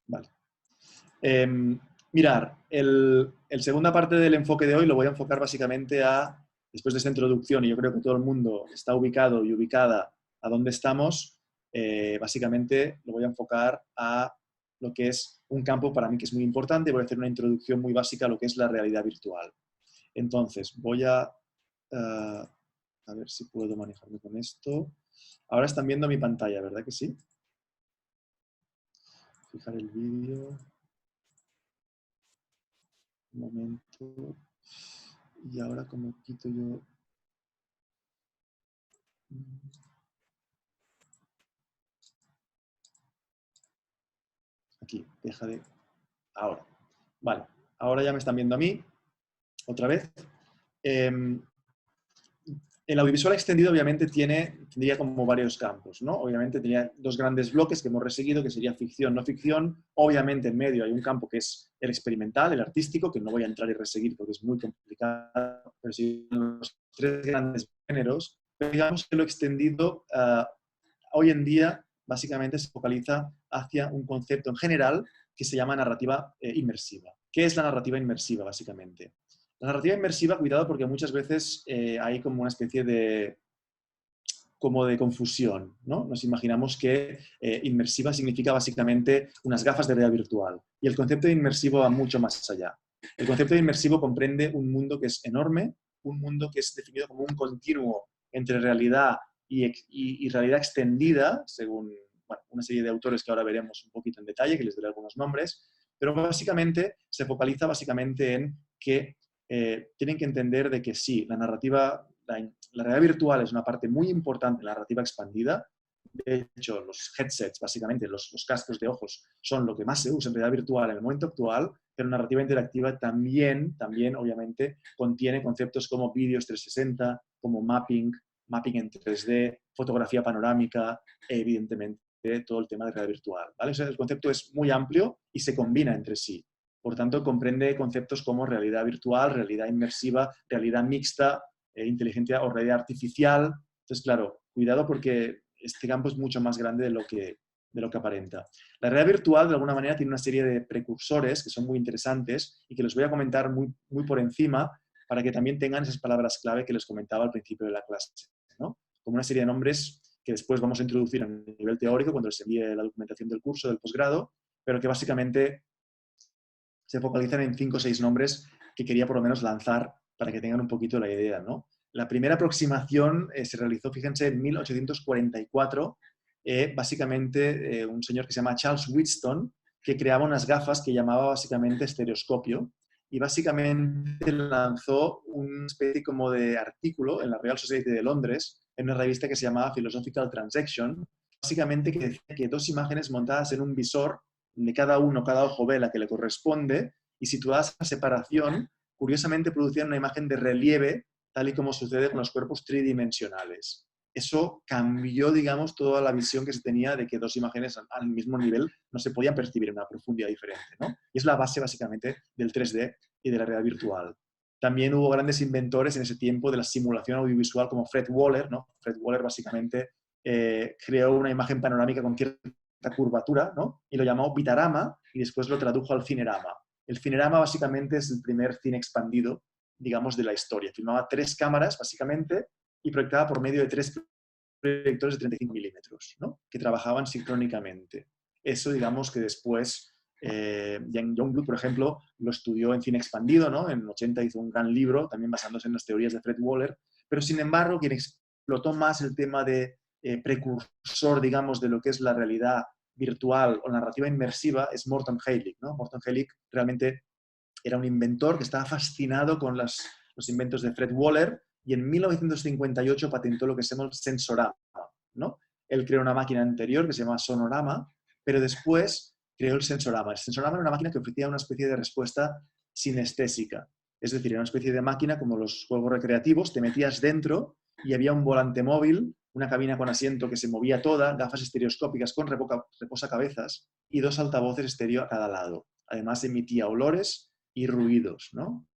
Vale. Mirar, el segunda parte del enfoque de hoy lo voy a enfocar básicamente después de esta introducción, y yo creo que todo el mundo está ubicado y ubicada a dónde estamos, básicamente lo voy a enfocar a lo que es un campo para mí que es muy importante. Voy a hacer una introducción muy básica a lo que es la realidad virtual. Entonces, voy a ver si puedo manejarme con esto. Ahora están viendo mi pantalla, ¿verdad que sí? Fijar el vídeo. Un momento. Y ahora, ¿cómo quito yo? Aquí, deja de... Ahora. Vale, ahora ya me están viendo a mí. Otra vez. El audiovisual extendido obviamente tendría como varios campos, ¿no? Obviamente tenía 2 grandes bloques que hemos reseguido, que sería ficción, no ficción. Obviamente en medio hay un campo que es el experimental, el artístico, que no voy a entrar y reseguir porque es muy complicado, pero sí los 3 grandes géneros. Pero digamos que lo extendido hoy en día básicamente se focaliza hacia un concepto en general que se llama narrativa inmersiva. ¿Qué es la narrativa inmersiva básicamente? La narrativa inmersiva, cuidado, porque muchas veces hay como una especie de confusión, ¿no? Nos imaginamos que inmersiva significa básicamente unas gafas de realidad virtual. Y el concepto de inmersivo va mucho más allá. El concepto de inmersivo comprende un mundo que es enorme, un mundo que es definido como un continuo entre realidad y realidad extendida, según una serie de autores que ahora veremos un poquito en detalle, que les daré algunos nombres, pero básicamente se focaliza básicamente en que tienen que entender de que sí, la narrativa, la realidad virtual es una parte muy importante de la narrativa expandida. De hecho, los headsets, básicamente los cascos de ojos, son lo que más se usa en realidad virtual en el momento actual, pero narrativa interactiva también obviamente, contiene conceptos como vídeos 360, como mapping en 3D, fotografía panorámica, evidentemente todo el tema de realidad virtual, ¿vale? O sea, el concepto es muy amplio y se combina entre sí. Por tanto, comprende conceptos como realidad virtual, realidad inmersiva, realidad mixta, inteligencia o realidad artificial. Entonces, claro, cuidado porque este campo es mucho más grande de lo que aparenta. La realidad virtual, de alguna manera, tiene una serie de precursores que son muy interesantes y que los voy a comentar muy por encima, para que también tengan esas palabras clave que les comentaba al principio de la clase, ¿no? Como una serie de nombres que después vamos a introducir a nivel teórico cuando les envíe la documentación del curso, del posgrado, pero que básicamente se focalizan en 5 o 6 nombres que quería por lo menos lanzar para que tengan un poquito la idea, ¿no? La primera aproximación se realizó, fíjense, en 1844, básicamente un señor que se llama Charles Wheatstone, que creaba unas gafas que llamaba básicamente estereoscopio, y básicamente lanzó una especie como de artículo en la Royal Society de Londres, en una revista que se llamaba Philosophical Transaction, básicamente que decía que 2 imágenes montadas en un visor, de cada ojo ve la que le corresponde, y situadas a separación, curiosamente producían una imagen de relieve, tal y como sucede con los cuerpos tridimensionales. Eso cambió, digamos, toda la visión que se tenía de que 2 imágenes al mismo nivel no se podían percibir en una profundidad diferente, ¿no? Y es la base, básicamente, del 3D y de la realidad virtual. También hubo grandes inventores en ese tiempo de la simulación audiovisual como Fred Waller, ¿no? Fred Waller básicamente creó una imagen panorámica con cierta curvatura, ¿no? Y lo llamó Bitarama y después lo tradujo al Cinerama. El Cinerama básicamente es el primer cine expandido, digamos, de la historia. Filmaba 3 cámaras, básicamente, y proyectaba por medio de 3 proyectores de 35 milímetros, ¿no? Que trabajaban sincrónicamente. Eso, digamos, que después Yang Youngblood, por ejemplo, lo estudió en cine expandido, ¿no? En 80 hizo un gran libro, también basándose en las teorías de Fred Waller, pero sin embargo, quien explotó más el tema de precursor, digamos, de lo que es la realidad virtual o narrativa inmersiva es Morton Heilig, ¿no? Morton Heilig realmente era un inventor que estaba fascinado con los inventos de Fred Waller y en 1958 patentó lo que se llama el sensorama, ¿no? Él creó una máquina anterior que se llama sonorama, pero después creó el sensorama. El sensorama era una máquina que ofrecía una especie de respuesta sinestésica. Es decir, era una especie de máquina como los juegos recreativos, te metías dentro y había un volante móvil, una cabina con asiento que se movía toda, gafas estereoscópicas con reposacabezas y 2 altavoces estéreo a cada lado. Además emitía olores y ruidos, ¿no?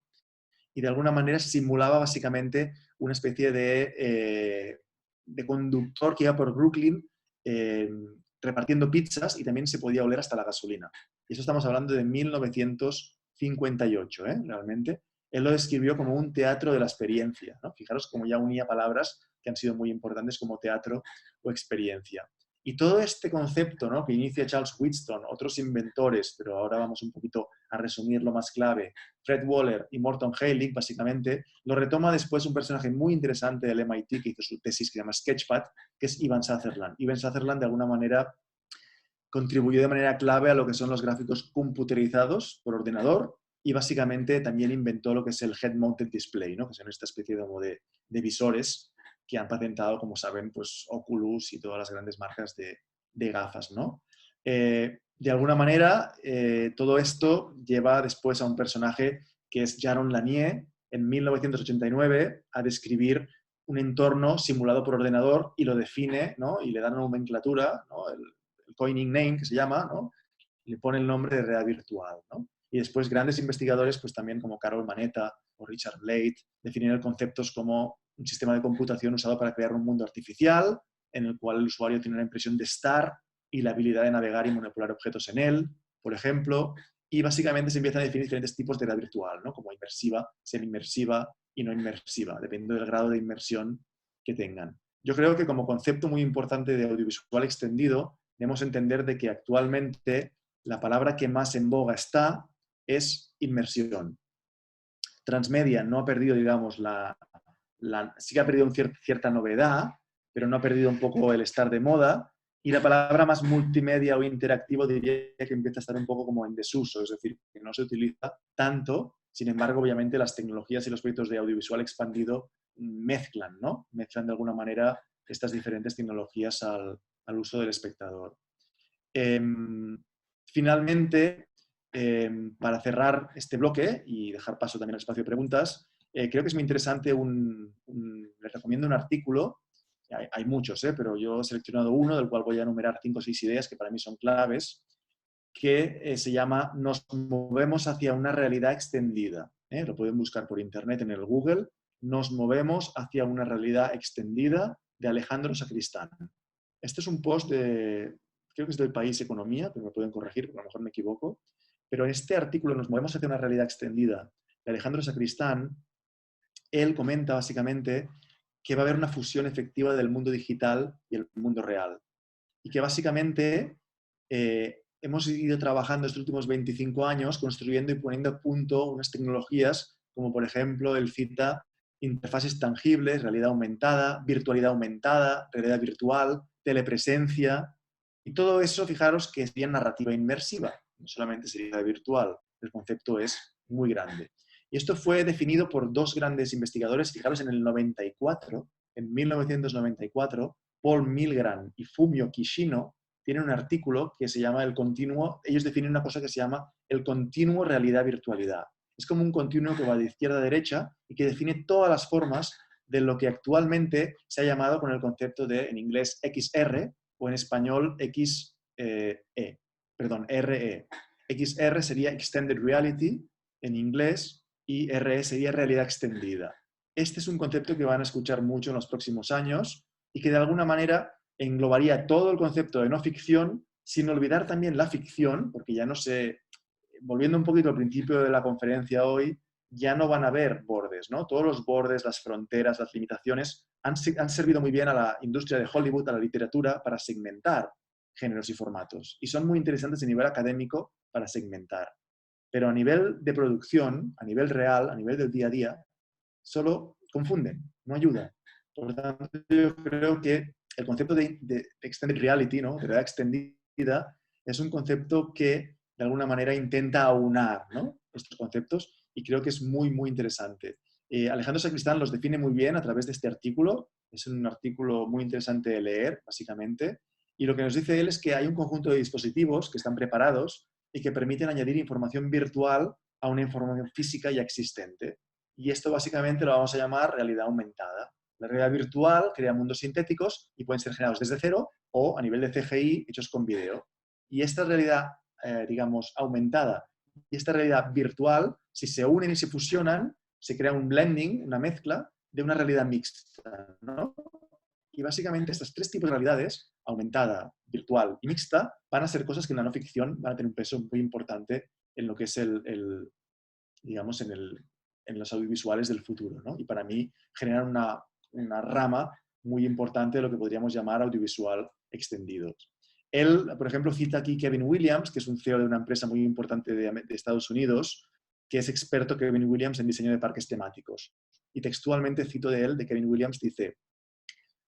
Y de alguna manera simulaba básicamente una especie de conductor que iba por Brooklyn eh, repartiendo pizzas y también se podía oler hasta la gasolina. Y eso estamos hablando de 1958, realmente. Él lo describió como un teatro de la experiencia, ¿no? Fijaros cómo ya unía palabras que han sido muy importantes como teatro o experiencia. Y todo este concepto, ¿no? Que inicia Charles Wheatstone, otros inventores, pero ahora vamos un poquito a resumir lo más clave, Fred Waller y Morton Heilig, básicamente, lo retoma después un personaje muy interesante del MIT que hizo su tesis que se llama Sketchpad, que es Ivan Sutherland. Ivan Sutherland, de alguna manera, contribuyó de manera clave a lo que son los gráficos computerizados por ordenador y básicamente también inventó lo que es el Head-Mounted Display, ¿no? Que son esta especie de visores que han patentado, como saben, pues Oculus y todas las grandes marcas de gafas, ¿no? De alguna manera, todo esto lleva después a un personaje que es Jaron Lanier, en 1989, a describir un entorno simulado por ordenador y lo define, ¿no? Y le dan una nomenclatura, ¿no? El coining name, que se llama, ¿no? Y le pone el nombre de realidad virtual, ¿no? Y después grandes investigadores, pues también como Carol Manetta o Richard Blade, definieron conceptos como un sistema de computación usado para crear un mundo artificial, en el cual el usuario tiene la impresión de estar y la habilidad de navegar y manipular objetos en él, por ejemplo, y básicamente se empiezan a definir diferentes tipos de realidad virtual, ¿no? Como inmersiva, semi-inmersiva y no inmersiva, dependiendo del grado de inmersión que tengan. Yo creo que como concepto muy importante de audiovisual extendido, debemos entender de que actualmente la palabra que más en boga está es inmersión. Transmedia no ha perdido, digamos, sí que ha perdido cierta novedad, pero no ha perdido un poco el estar de moda. Y la palabra más multimedia o interactivo diría que empieza a estar un poco como en desuso, es decir, que no se utiliza tanto. Sin embargo, obviamente las tecnologías y los proyectos de audiovisual expandido mezclan, ¿no? Mezclan de alguna manera estas diferentes tecnologías al uso del espectador. Finalmente, para cerrar este bloque y dejar paso también al espacio de preguntas, creo que es muy interesante, les recomiendo un artículo, hay muchos, pero yo he seleccionado uno del cual voy a enumerar 5 o 6 ideas que para mí son claves, que se llama Nos movemos hacia una realidad extendida. Lo pueden buscar por internet en el Google. Nos movemos hacia una realidad extendida, de Alejandro Sacristán. Este es un post creo que es del País Economía, pero me pueden corregir, porque a lo mejor me equivoco. Pero en este artículo, Nos movemos hacia una realidad extendida, de Alejandro Sacristán, él comenta básicamente que va a haber una fusión efectiva del mundo digital y el mundo real. Y que básicamente hemos ido trabajando estos últimos 25 años construyendo y poniendo a punto unas tecnologías como por ejemplo él cita interfaces tangibles, realidad aumentada, realidad virtual, telepresencia. Y todo eso, fijaros que sería narrativa inmersiva, no solamente sería virtual. El concepto es muy grande. Y esto fue definido por dos grandes investigadores, fijaros, en el 94, en 1994, Paul Milgram y Fumio Kishino tienen un artículo que se llama el continuo, ellos definen una cosa que se llama el continuo realidad-virtualidad. Es como un continuo que va de izquierda a derecha y que define todas las formas de lo que actualmente se ha llamado con el concepto de, en inglés, XR o en español RE. XR sería Extended Reality en inglés y RE sería realidad extendida. Este es un concepto que van a escuchar mucho en los próximos años y que de alguna manera englobaría todo el concepto de no ficción sin olvidar también la ficción, porque ya no se, volviendo un poquito al principio de la conferencia hoy, ya no van a haber bordes, ¿no? Todos los bordes, las fronteras, las limitaciones han servido muy bien a la industria de Hollywood, a la literatura, para segmentar géneros y formatos. Y son muy interesantes a nivel académico para segmentar. Pero a nivel de producción, a nivel real, a nivel del día a día, solo confunden, no ayudan. Por lo tanto, yo creo que el concepto de extended reality, ¿no? De realidad extendida, es un concepto que de alguna manera intenta aunar, ¿no? Estos conceptos y creo que es muy, muy interesante. Alejandro Sacristán los define muy bien a través de este artículo. Es un artículo muy interesante de leer, básicamente. Y lo que nos dice él es que hay un conjunto de dispositivos que están preparados y que permiten añadir información virtual a una información física ya existente. Y esto básicamente lo vamos a llamar realidad aumentada. La realidad virtual crea mundos sintéticos y pueden ser generados desde cero o a nivel de CGI hechos con video. Y esta realidad, digamos, aumentada y esta realidad virtual, si se unen y se fusionan, se crea un blending, una mezcla de una realidad mixta, ¿no? Y básicamente estos tres tipos de realidades, aumentada, virtual y mixta, van a ser cosas que en la no ficción van a tener un peso muy importante en lo que es digamos, en los audiovisuales del futuro, ¿no? Y para mí generan una rama muy importante de lo que podríamos llamar audiovisual extendido. Él, por ejemplo, cita aquí Kevin Williams, que es un CEO de una empresa muy importante de Estados Unidos, que es experto Kevin Williams en diseño de parques temáticos. Y textualmente cito de él, de Kevin Williams, dice: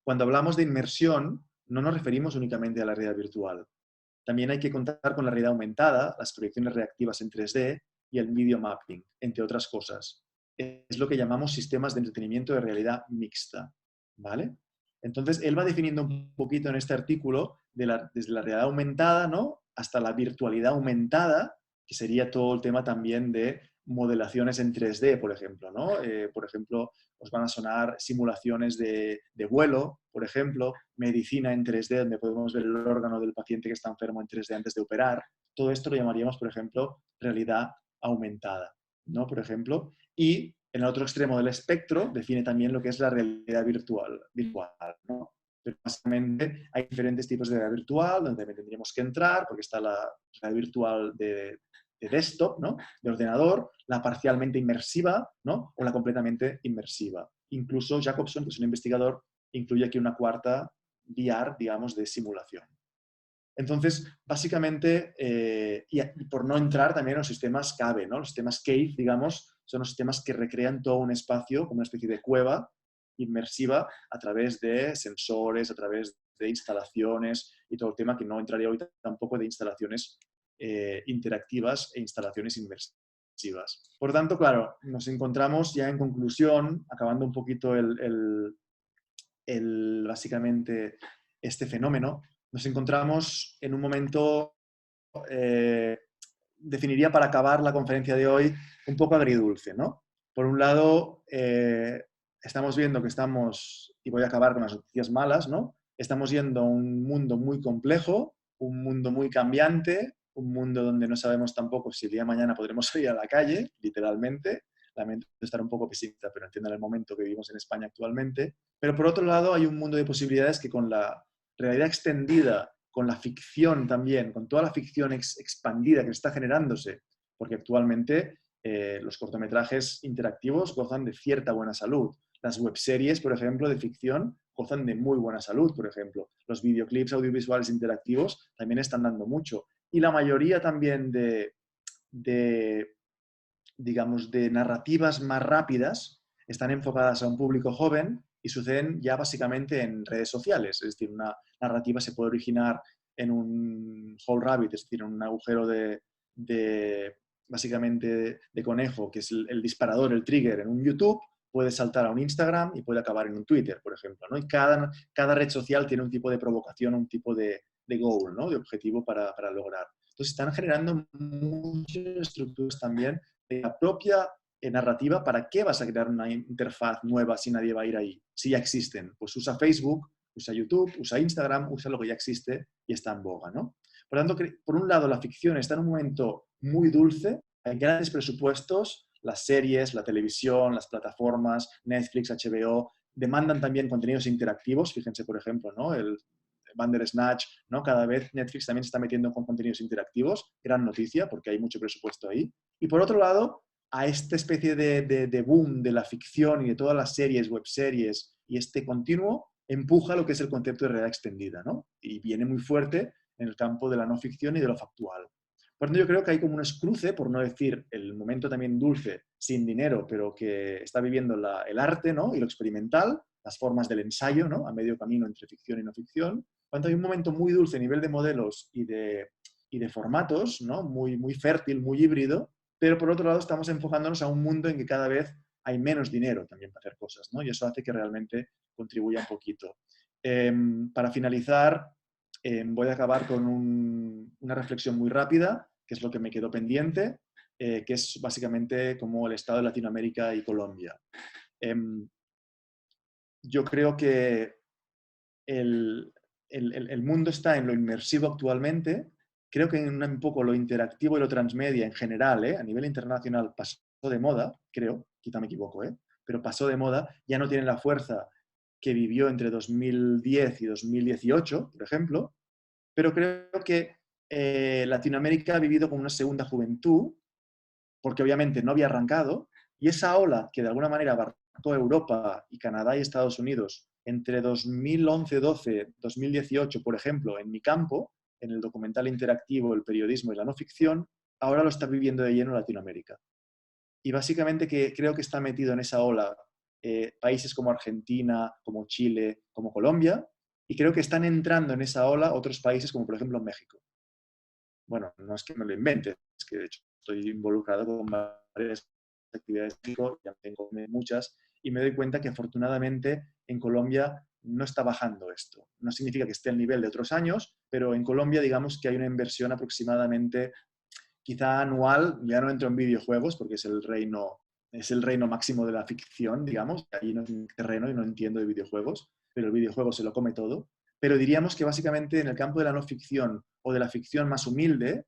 cuando hablamos de inmersión, no nos referimos únicamente a la realidad virtual. También hay que contar con la realidad aumentada, las proyecciones reactivas en 3D y el video mapping, entre otras cosas. Es lo que llamamos sistemas de entretenimiento de realidad mixta, ¿vale? Entonces, él va definiendo un poquito en este artículo desde la realidad aumentada, ¿no?, hasta la virtualidad aumentada, que sería todo el tema también de modelaciones en 3D, por ejemplo, ¿no? Por ejemplo, os van a sonar simulaciones de vuelo, por ejemplo, medicina en 3D, donde podemos ver el órgano del paciente que está enfermo en 3D antes de operar. Todo esto lo llamaríamos, por ejemplo, realidad aumentada, ¿no? Por ejemplo, y en el otro extremo del espectro define también lo que es la realidad virtual, ¿no? Pero básicamente hay diferentes tipos de realidad virtual donde tendríamos que entrar, porque está la realidad virtual de desktop, ¿no?, de ordenador, la parcialmente inmersiva, ¿no?, o la completamente inmersiva. Incluso Jacobson, que es un investigador, incluye aquí una cuarta VR, digamos, de simulación. Entonces, básicamente, y por no entrar también en los sistemas CAVE, ¿no? Los sistemas CAVE, digamos, son los sistemas que recrean todo un espacio como una especie de cueva inmersiva a través de sensores, a través de instalaciones y todo el tema que no entraría hoy tampoco de instalaciones interactivas e instalaciones inmersivas. Por tanto, claro, nos encontramos ya en conclusión, acabando un poquito básicamente este fenómeno, nos encontramos en un momento, definiría para acabar la conferencia de hoy, un poco agridulce, ¿no? Por un lado, estamos viendo que estamos, y voy a acabar con las noticias malas, ¿no? Estamos yendo a un mundo muy complejo, un mundo muy cambiante, un mundo donde no sabemos tampoco si el día de mañana podremos salir a la calle, literalmente. Lamento estar un poco pesimista, pero entiendo el momento que vivimos en España actualmente. Pero por otro lado, hay un mundo de posibilidades que con la realidad extendida, con la ficción también, con toda la ficción expandida que está generándose, porque actualmente Los cortometrajes interactivos gozan de cierta buena salud. Las webseries, por ejemplo, de ficción, gozan de muy buena salud, por ejemplo. Los videoclips audiovisuales interactivos también están dando mucho. Y la mayoría también de digamos, de narrativas más rápidas están enfocadas a un público joven y suceden ya básicamente en redes sociales. Es decir, una narrativa se puede originar en un whole rabbit, es decir, en un agujero básicamente de conejo, que es el disparador, el trigger en un YouTube, puede saltar a un Instagram y puede acabar en un Twitter, por ejemplo, ¿no? Y cada red social tiene un tipo de provocación, un tipo de goal, ¿no? De objetivo para lograr. Entonces están generando muchas estructuras también de la propia narrativa. ¿Para qué vas a crear una interfaz nueva si nadie va a ir ahí? Si ya existen. Pues usa Facebook, usa YouTube, usa Instagram, usa lo que ya existe y está en boga, ¿no? Por lo tanto, por un lado, la ficción está en un momento muy dulce, hay grandes presupuestos, las series, la televisión, las plataformas, Netflix, HBO, demandan también contenidos interactivos. Fíjense, por ejemplo, ¿no? El Bandersnatch, ¿no? Cada vez Netflix también se está metiendo con contenidos interactivos. Gran noticia, porque hay mucho presupuesto ahí. Y por otro lado, a esta especie de boom de la ficción y de todas las series, webseries y este continuo, empuja lo que es el concepto de realidad extendida, ¿no? Y viene muy fuerte en el campo de la no ficción y de lo factual. Por lo tanto, yo creo que hay como un escruce, por no decir el momento también dulce, sin dinero, pero que está viviendo el arte, ¿no? Y lo experimental, las formas del ensayo, ¿no? A medio camino entre ficción y no ficción. Por lo tanto, hay un momento muy dulce a nivel de modelos y de formatos, ¿no? Muy, muy fértil, muy híbrido, pero por otro lado estamos enfocándonos a un mundo en que cada vez hay menos dinero también para hacer cosas, ¿no? Y eso hace que realmente contribuya un poquito. Para finalizar, voy a acabar con una reflexión muy rápida, que es lo que me quedó pendiente, que es básicamente como el estado de Latinoamérica y Colombia. Yo creo que el mundo está en lo inmersivo actualmente. Creo que en un poco lo interactivo y lo transmedia en general, a nivel internacional, pasó de moda, creo, quizá me equivoco, pero pasó de moda, ya no tiene la fuerza que vivió entre 2010 y 2018, por ejemplo, pero creo que Latinoamérica ha vivido como una segunda juventud, porque obviamente no había arrancado, y esa ola que de alguna manera abarcó Europa y Canadá y Estados Unidos entre 2011-12, 2018, por ejemplo, en mi campo, en el documental interactivo, el periodismo y la no ficción, ahora lo está viviendo de lleno Latinoamérica. Y básicamente creo que está metido en esa ola países como Argentina, como Chile, como Colombia, y creo que están entrando en esa ola otros países como por ejemplo México. Bueno, no es que me lo invente, es que de hecho estoy involucrado con varias actividades, ya tengo muchas, y me doy cuenta que afortunadamente en Colombia no está bajando esto. No significa que esté al nivel de otros años, pero en Colombia digamos que hay una inversión aproximadamente, quizá anual, ya no entro en videojuegos porque es el reino máximo de la ficción, digamos, ahí no es mi terreno y no entiendo de videojuegos, pero el videojuego se lo come todo. Pero diríamos que básicamente en el campo de la no ficción o de la ficción más humilde,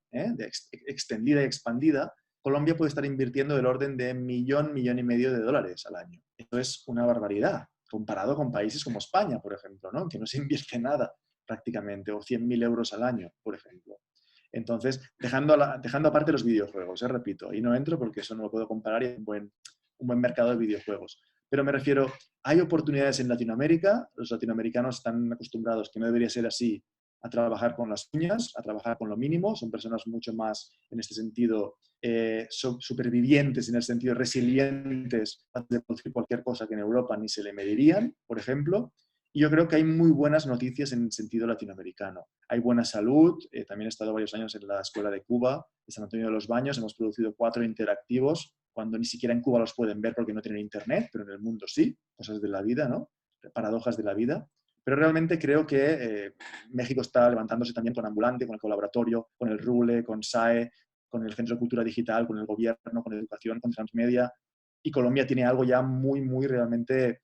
extendida y expandida, Colombia puede estar invirtiendo del orden de millón y medio de dólares al año. Esto es una barbaridad, comparado con países como España, por ejemplo, ¿no? Que no se invierte nada prácticamente, o 100.000 euros al año, por ejemplo. Entonces, dejando aparte los videojuegos, repito, ahí no entro porque eso no lo puedo comparar y hay un buen mercado de videojuegos. Pero me refiero, hay oportunidades en Latinoamérica, los latinoamericanos están acostumbrados, que no debería ser así, a trabajar con las uñas, a trabajar con lo mínimo, son personas mucho más, en este sentido, supervivientes, en el sentido resilientes, de producir cualquier cosa que en Europa ni se le medirían, por ejemplo. Y yo creo que hay muy buenas noticias en el sentido latinoamericano. Hay buena salud, también he estado varios años en la Escuela de Cuba, de San Antonio de los Baños, hemos producido 4 interactivos, cuando ni siquiera en Cuba los pueden ver porque no tienen internet, pero en el mundo sí, cosas de la vida, ¿no? Paradojas de la vida. Pero realmente creo que México está levantándose también con Ambulante, con el Colaboratorio, con el RULE, con SAE, con el Centro de Cultura Digital, con el gobierno, con educación, con Transmedia. Y Colombia tiene algo ya muy, muy realmente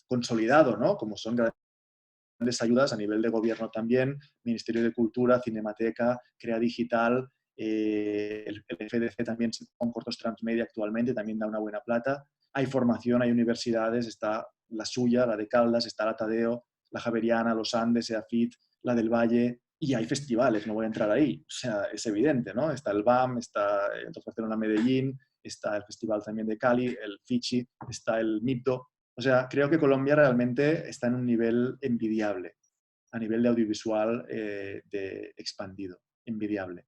consolidado, ¿no? Como son grandes ayudas a nivel de gobierno también, Ministerio de Cultura, Cinemateca, Crea Digital, el FDC también con cortos transmedia actualmente, también da una buena plata. Hay formación, hay universidades, está la suya, la de Caldas, está la Tadeo, la Javeriana, los Andes, EAFIT, la del Valle, y hay festivales, no voy a entrar ahí, o sea, es evidente, ¿no? Está el BAM, está el Barcelona Medellín, está el Festival también de Cali, el Fichi, está el MIPDO. O sea, creo que Colombia realmente está en un nivel envidiable, a nivel de audiovisual de expandido, envidiable.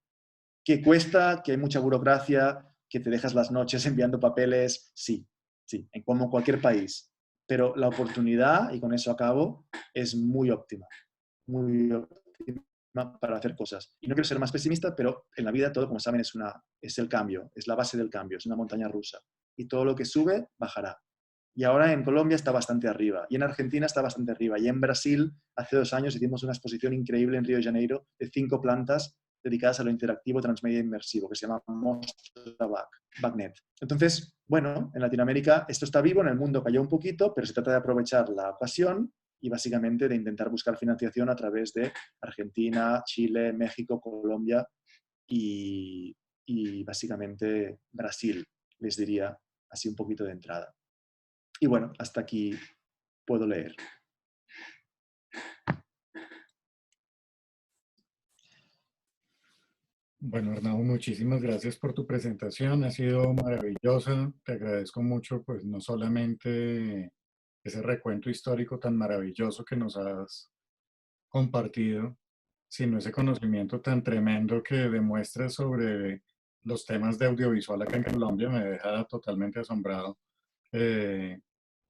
Que cuesta, que hay mucha burocracia, que te dejas las noches enviando papeles, sí, sí, en como cualquier país. Pero la oportunidad, y con eso acabo, es muy óptima para hacer cosas. Y no quiero ser más pesimista, pero en la vida todo, como saben, es el cambio, es la base del cambio, es una montaña rusa. Y todo lo que sube, bajará. Y ahora en Colombia está bastante arriba, y en Argentina está bastante arriba, y en Brasil hace 2 años hicimos una exposición increíble en Río de Janeiro de 5 plantas dedicadas a lo interactivo, transmedia e inmersivo, que se llama Mostra Backnet. Entonces, bueno, en Latinoamérica esto está vivo, en el mundo cayó un poquito, pero se trata de aprovechar la ocasión y básicamente de intentar buscar financiación a través de Argentina, Chile, México, Colombia y básicamente Brasil, les diría así un poquito de entrada. Y bueno, hasta aquí puedo leer. Bueno, Arnau, muchísimas gracias por tu presentación. Ha sido maravillosa. Te agradezco mucho, pues, no solamente ese recuento histórico tan maravilloso que nos has compartido, sino ese conocimiento tan tremendo que demuestras sobre los temas de audiovisual acá en Colombia. Me deja totalmente asombrado eh,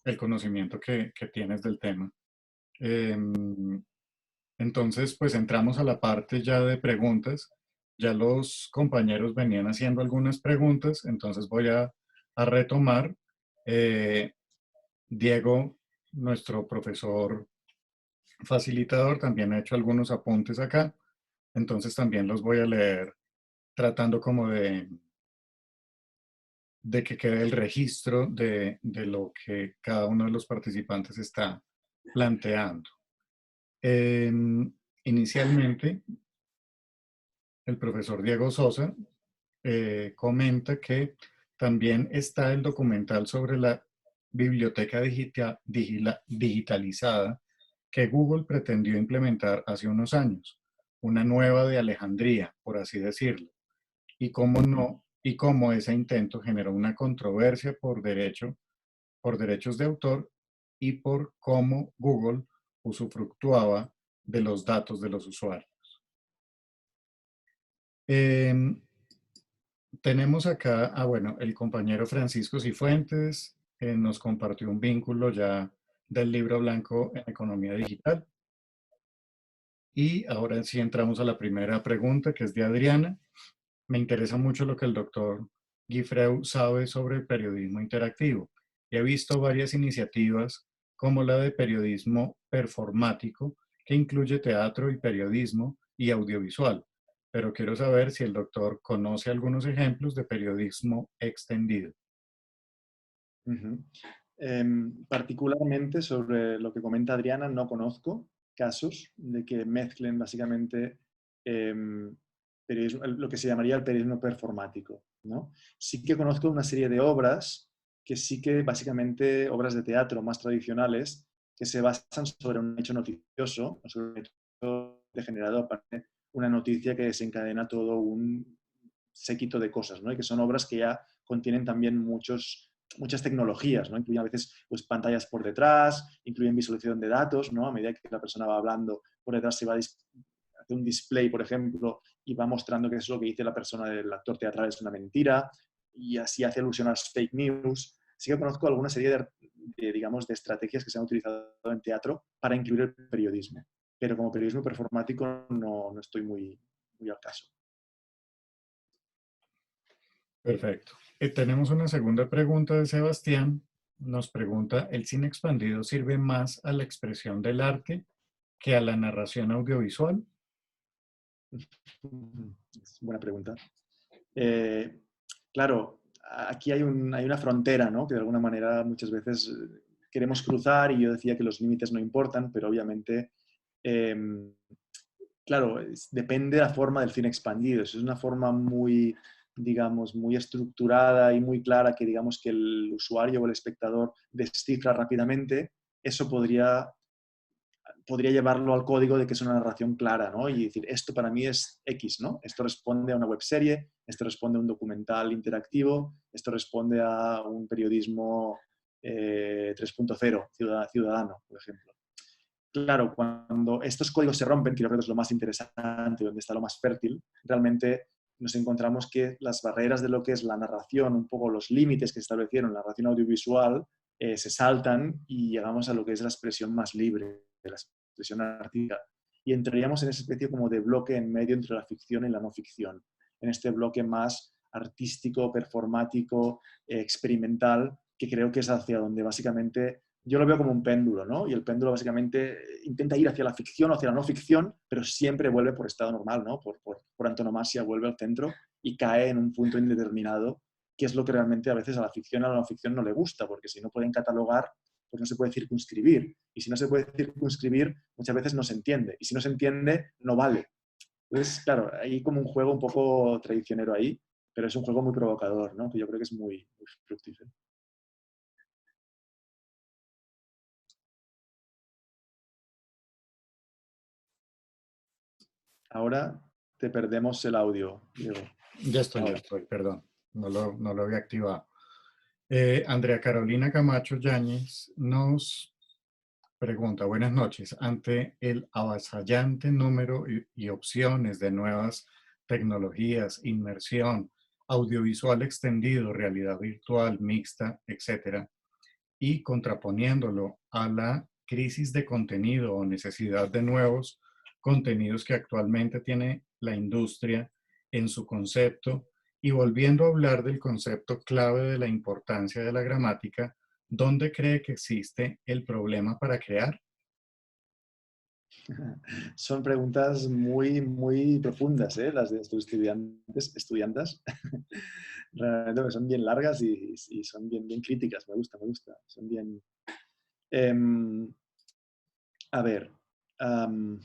el conocimiento que tienes del tema. Em, entonces, pues entramos a la parte ya de preguntas. Ya los compañeros venían haciendo algunas preguntas, entonces voy a retomar. Eh, Diego, nuestro profesor facilitador, también ha hecho algunos apuntes acá, entonces también los voy a leer tratando como de que quede el registro de lo que cada uno de los participantes está planteando. Inicialmente, el profesor Diego Sosa comenta que también está el documental sobre la biblioteca digitalizada que Google pretendió implementar hace unos años, una nueva de Alejandría, por así decirlo, y cómo no, y cómo ese intento generó una controversia por derechos de autor y por cómo Google usufructuaba de los datos de los usuarios. Em, Tenemos acá, bueno, el compañero Francisco Cifuentes nos compartió un vínculo ya del libro blanco en economía digital. Y ahora sí entramos a la primera pregunta, que es de Adriana. Me interesa mucho lo que el doctor Guifreu sabe sobre el periodismo interactivo. He visto varias iniciativas como la de periodismo performático, que incluye teatro y periodismo y audiovisual, pero quiero saber si el doctor conoce algunos ejemplos de periodismo extendido. Particularmente sobre lo que comenta Adriana, no conozco casos de que mezclen básicamente lo que se llamaría el periodismo performático, ¿no? Sí que conozco una serie de obras que sí que básicamente obras de teatro más tradicionales que se basan sobre un hecho noticioso, sobre un hecho degenerado, una noticia que desencadena todo un séquito de cosas, ¿no? Y que son obras que ya contienen también muchas tecnologías, ¿no? Incluyen a veces pues, pantallas por detrás, incluyen visualización de datos, ¿no? A medida que la persona va hablando, por detrás se va a hacer un display, por ejemplo, y va mostrando que es lo que dice la persona del actor teatral es una mentira, y así hace alusión a las fake news. Sí que conozco alguna serie digamos, de estrategias que se han utilizado en teatro para incluir el periodismo, pero como periodismo performático no estoy muy al caso. Perfecto. Tenemos una segunda pregunta de Sebastián. Nos pregunta, ¿el cine expandido sirve más a la expresión del arte que a la narración audiovisual? Es buena pregunta. Claro, aquí hay una frontera, ¿no? Que de alguna manera muchas veces queremos cruzar y yo decía que los límites no importan, pero obviamente, claro, depende de la forma del cine expandido. Si es una forma muy, digamos, muy estructurada y muy clara que digamos que el usuario o el espectador descifra rápidamente, eso podría llevarlo al código de que es una narración clara, ¿no? Y decir, esto para mí es X, ¿no? Esto responde a una webserie, esto responde a un documental interactivo, esto responde a un periodismo 3.0 ciudadano, por ejemplo. Claro, cuando estos códigos se rompen, que yo creo que es lo más interesante, donde está lo más fértil, realmente nos encontramos que las barreras de lo que es la narración, un poco los límites que se establecieron en la narración audiovisual, se saltan y llegamos a lo que es la expresión más libre, de la expresión artística. Y entraríamos en esa especie como de bloque en medio entre la ficción y la no ficción, en este bloque más artístico, performático, experimental, que creo que es hacia donde básicamente yo lo veo como un péndulo, ¿no? Y el péndulo básicamente intenta ir hacia la ficción o hacia la no ficción, pero siempre vuelve por estado normal, ¿no? Por antonomasia vuelve al centro y cae en un punto indeterminado, que es lo que realmente a veces a la ficción y a la no ficción no le gusta, porque si no pueden catalogar, pues no se puede circunscribir. Y si no se puede circunscribir, muchas veces no se entiende. Y si no se entiende, no vale. Entonces, claro, hay como un juego un poco traicionero ahí, pero es un juego muy provocador, ¿no? Que yo creo que es muy fructífero. Ahora te perdemos el audio, Diego. Ya Ahora. estoy, perdón. No lo había activado. Andrea Carolina Camacho Yáñez nos pregunta, buenas noches. Ante el avasallante número y opciones de nuevas tecnologías, inmersión, audiovisual extendido, realidad virtual, mixta, etcétera, y contraponiéndolo a la crisis de contenido o necesidad de nuevos contenidos que actualmente tiene la industria en su concepto, y volviendo a hablar del concepto clave de la importancia de la gramática, ¿dónde cree que existe el problema para crear? Son preguntas muy profundas, ¿eh? Las de estos estudiantes. Realmente son bien largas y son bien críticas. Me gusta. Son bien... Em, a ver, am,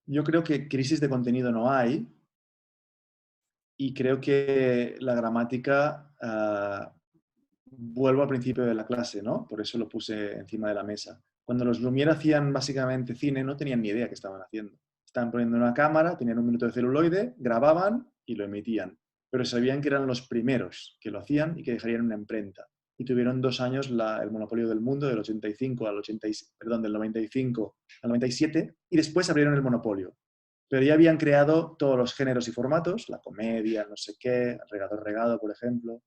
yo creo que crisis de contenido no hay y creo que la gramática, vuelvo al principio de la clase, ¿no? Por eso lo puse encima de la mesa. Cuando los Lumière hacían básicamente cine, no tenían ni idea qué estaban haciendo. Estaban poniendo una cámara, tenían un minuto de celuloide, grababan y lo emitían. Pero sabían que eran los primeros que lo hacían y que dejarían una imprenta. Y tuvieron 2 años el monopolio del mundo, del 85 al 80, perdón, del 95 al 97, y después abrieron el monopolio. Pero ya habían creado todos los géneros y formatos, la comedia, no sé qué, regado, por ejemplo.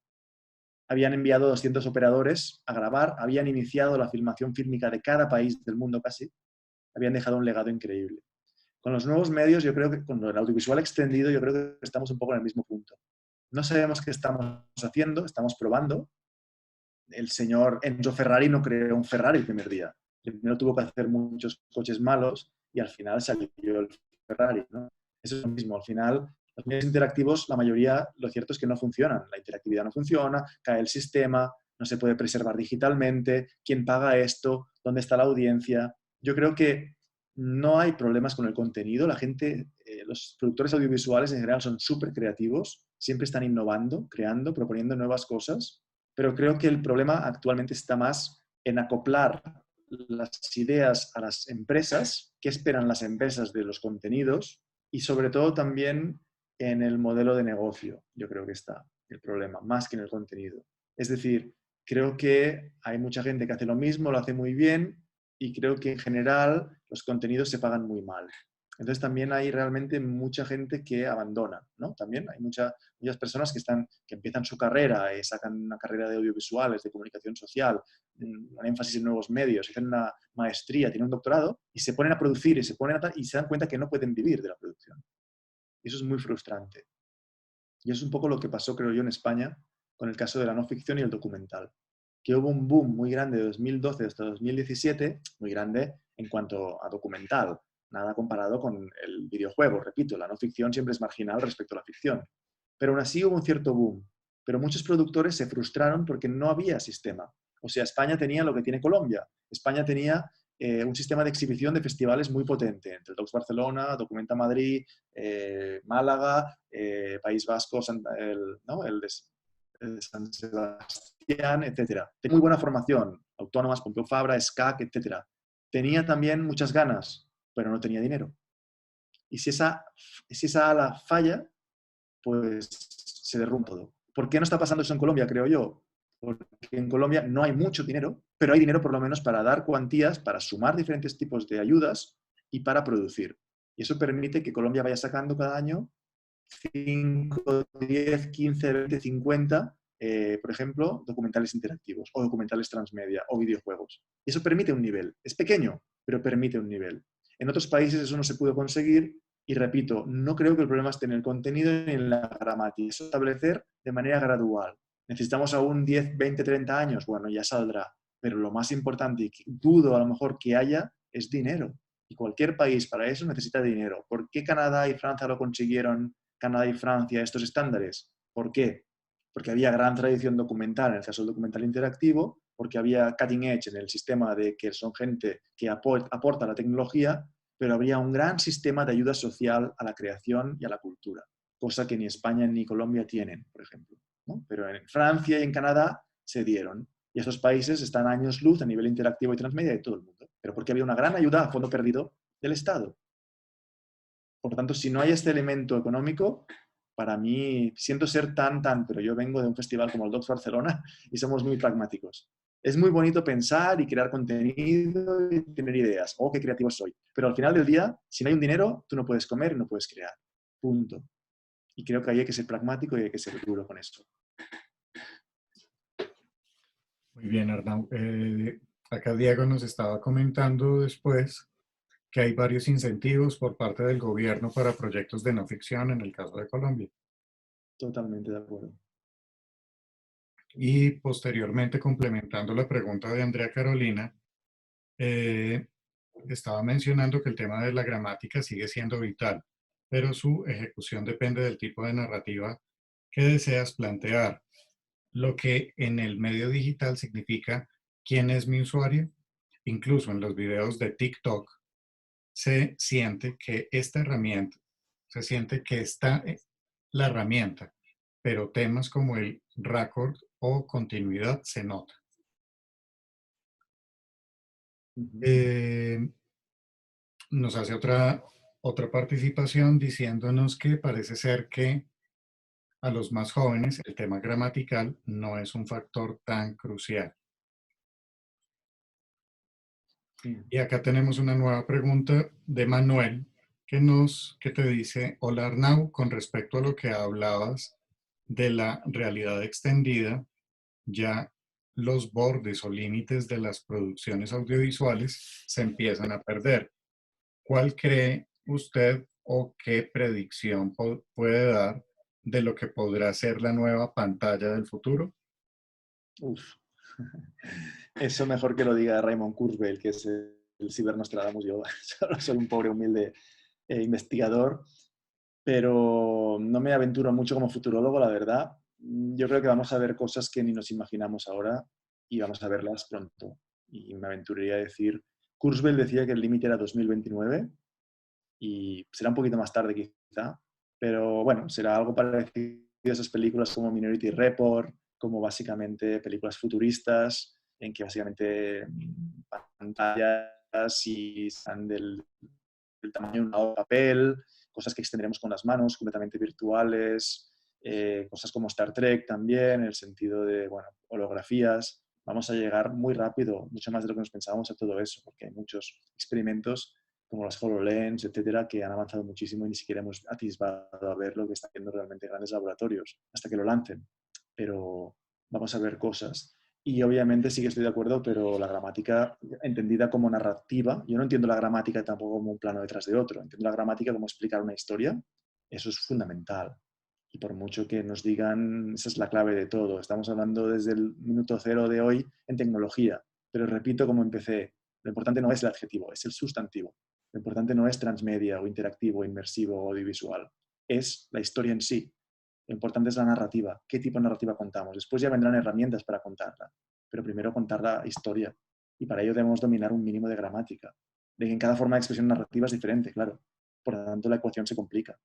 Habían enviado 200 operadores a grabar, habían iniciado la filmación fílmica de cada país del mundo casi, habían dejado un legado increíble. Con los nuevos medios, yo creo que con el audiovisual extendido, yo creo que estamos un poco en el mismo punto. No sabemos qué estamos haciendo, estamos probando. El señor Enzo Ferrari no creó un Ferrari el primer día. Primero tuvo que hacer muchos coches malos y al final salió el Ferrari, ¿no? Eso es lo mismo. Al final, los medios interactivos, la mayoría, lo cierto es que no funcionan. La interactividad no funciona, cae el sistema, no se puede preservar digitalmente, quién paga esto, dónde está la audiencia. Yo creo que no hay problemas con el contenido. La gente, los productores audiovisuales en general son súper creativos, siempre están innovando, creando, proponiendo nuevas cosas, pero creo que el problema actualmente está más en acoplar las ideas a las empresas, qué esperan las empresas de los contenidos y sobre todo también en el modelo de negocio. Yo creo que está el problema, más que en el contenido. Es decir, creo que hay mucha gente que hace lo mismo, lo hace muy bien y creo que en general los contenidos se pagan muy mal. Entonces también hay realmente mucha gente que abandona, ¿no? También hay muchas personas que empiezan su carrera, sacan una carrera de audiovisuales, de comunicación social, un énfasis en nuevos medios, hacen una maestría, tienen un doctorado y se ponen a producir y se dan cuenta que no pueden vivir de la producción. Y eso es muy frustrante. Y eso es un poco lo que pasó, creo yo, en España con el caso de la no ficción y el documental. Que hubo un boom muy grande de 2012 hasta 2017, muy grande en cuanto a documental, nada comparado con el videojuego. Repito, la no ficción siempre es marginal respecto a la ficción. Pero aún así hubo un cierto boom. Pero muchos productores se frustraron porque no había sistema. O sea, España tenía lo que tiene Colombia. España tenía un sistema de exhibición de festivales muy potente, entre el Docs Barcelona, Documenta Madrid, Málaga, País Vasco, ¿no? el de San Sebastián, etc. Tenía muy buena formación, autónomas, Pompeu Fabra, SCAC, etc. Tenía también muchas ganas, pero no tenía dinero. Y si esa ala falla, pues se derrumba todo. ¿Por qué no está pasando eso en Colombia, creo yo? Porque en Colombia no hay mucho dinero, pero hay dinero por lo menos para dar cuantías, para sumar diferentes tipos de ayudas y para producir. Y eso permite que Colombia vaya sacando cada año 5, 10, 15, 20, 50, por ejemplo, documentales interactivos o documentales transmedia o videojuegos. Y eso permite un nivel. Es pequeño, pero permite un nivel. En otros países eso no se pudo conseguir y repito, no creo que el problema esté en el contenido ni en la gramática. Es establecer de manera gradual. Necesitamos aún 10, 20, 30 años. Bueno, ya saldrá. Pero lo más importante y que dudo a lo mejor que haya es dinero. Y cualquier país para eso necesita dinero. ¿Por qué Canadá y Francia lo consiguieron, Canadá y Francia, estos estándares? ¿Por qué? Porque había gran tradición documental, en el caso del documental interactivo, porque había cutting edge en el sistema de que son gente que aporta la tecnología, pero habría un gran sistema de ayuda social a la creación y a la cultura, cosa que ni España ni Colombia tienen, por ejemplo, ¿no? Pero en Francia y en Canadá se dieron. Y estos países están a años luz a nivel interactivo y transmedia de todo el mundo. Pero porque había una gran ayuda a fondo perdido del Estado. Por lo tanto, si no hay este elemento económico, para mí, siento ser pero yo vengo de un festival como el Docs Barcelona y somos muy pragmáticos. Es muy bonito pensar y crear contenido y tener ideas. Oh, qué creativo soy. Pero al final del día, si no hay un dinero, tú no puedes comer y no puedes crear. Punto. Y creo que ahí hay que ser pragmático y hay que ser duro con esto. Muy bien, Arnau. Acá Diego nos estaba comentando después que hay varios incentivos por parte del gobierno para proyectos de no ficción en el caso de Colombia. Totalmente de acuerdo. Y posteriormente, complementando la pregunta de Andrea Carolina, eh, estaba mencionando que el tema de la gramática sigue siendo vital, pero su ejecución depende del tipo de narrativa que deseas plantear, lo que en el medio digital significa quién es mi usuario. Incluso en los videos de TikTok se siente que esta herramienta, se siente que está la herramienta, pero temas como el raccord o continuidad se nota. Uh-huh. Eh, Nos hace otra participación diciéndonos que parece ser que a los más jóvenes el tema gramatical no es un factor tan crucial. Uh-huh. Y acá tenemos una nueva pregunta de Manuel que te dice, hola Arnau, con respecto a lo que hablabas de la realidad extendida, ya los bordes o límites de las producciones audiovisuales se empiezan a perder. ¿Cuál cree usted o qué predicción puede dar de lo que podrá ser la nueva pantalla del futuro? Uf. Eso mejor que lo diga Raymond Kurzweil, que es el cibernostradamus. Yo solo soy un pobre humilde investigador, pero no me aventuro mucho como futurólogo, la verdad. Yo creo que vamos a ver cosas que ni nos imaginamos ahora y vamos a verlas pronto. Y me aventuraría a decir, Kurzweil decía que el límite era 2029 y será un poquito más tarde quizá, pero bueno, será algo parecido a esas películas como Minority Report, como básicamente películas futuristas, en que básicamente pantallas y están del tamaño de una hoja de papel, cosas que extenderemos con las manos, completamente virtuales, cosas como Star Trek también, en el sentido de, bueno, holografías. Vamos a llegar muy rápido, mucho más de lo que nos pensábamos a todo eso, porque hay muchos experimentos como las HoloLens, etcétera, que han avanzado muchísimo y ni siquiera hemos atisbado a ver lo que están haciendo realmente grandes laboratorios hasta que lo lancen. Pero vamos a ver cosas. Y obviamente sí que estoy de acuerdo, pero la gramática entendida como narrativa, yo no entiendo la gramática tampoco como un plano detrás de otro, entiendo la gramática como explicar una historia, eso es fundamental. Y por mucho que nos digan, esa es la clave de todo, estamos hablando desde el minuto cero de hoy en tecnología, pero repito como empecé, lo importante no es el adjetivo, es el sustantivo. Lo importante no es transmedia o interactivo, inmersivo o audiovisual, es la historia en sí. Lo importante es la narrativa, qué tipo de narrativa contamos. Después ya vendrán herramientas para contarla, pero primero contar la historia. Y para ello debemos dominar un mínimo de gramática, de que en cada forma de expresión narrativa es diferente, claro. Por lo tanto, la ecuación se complica.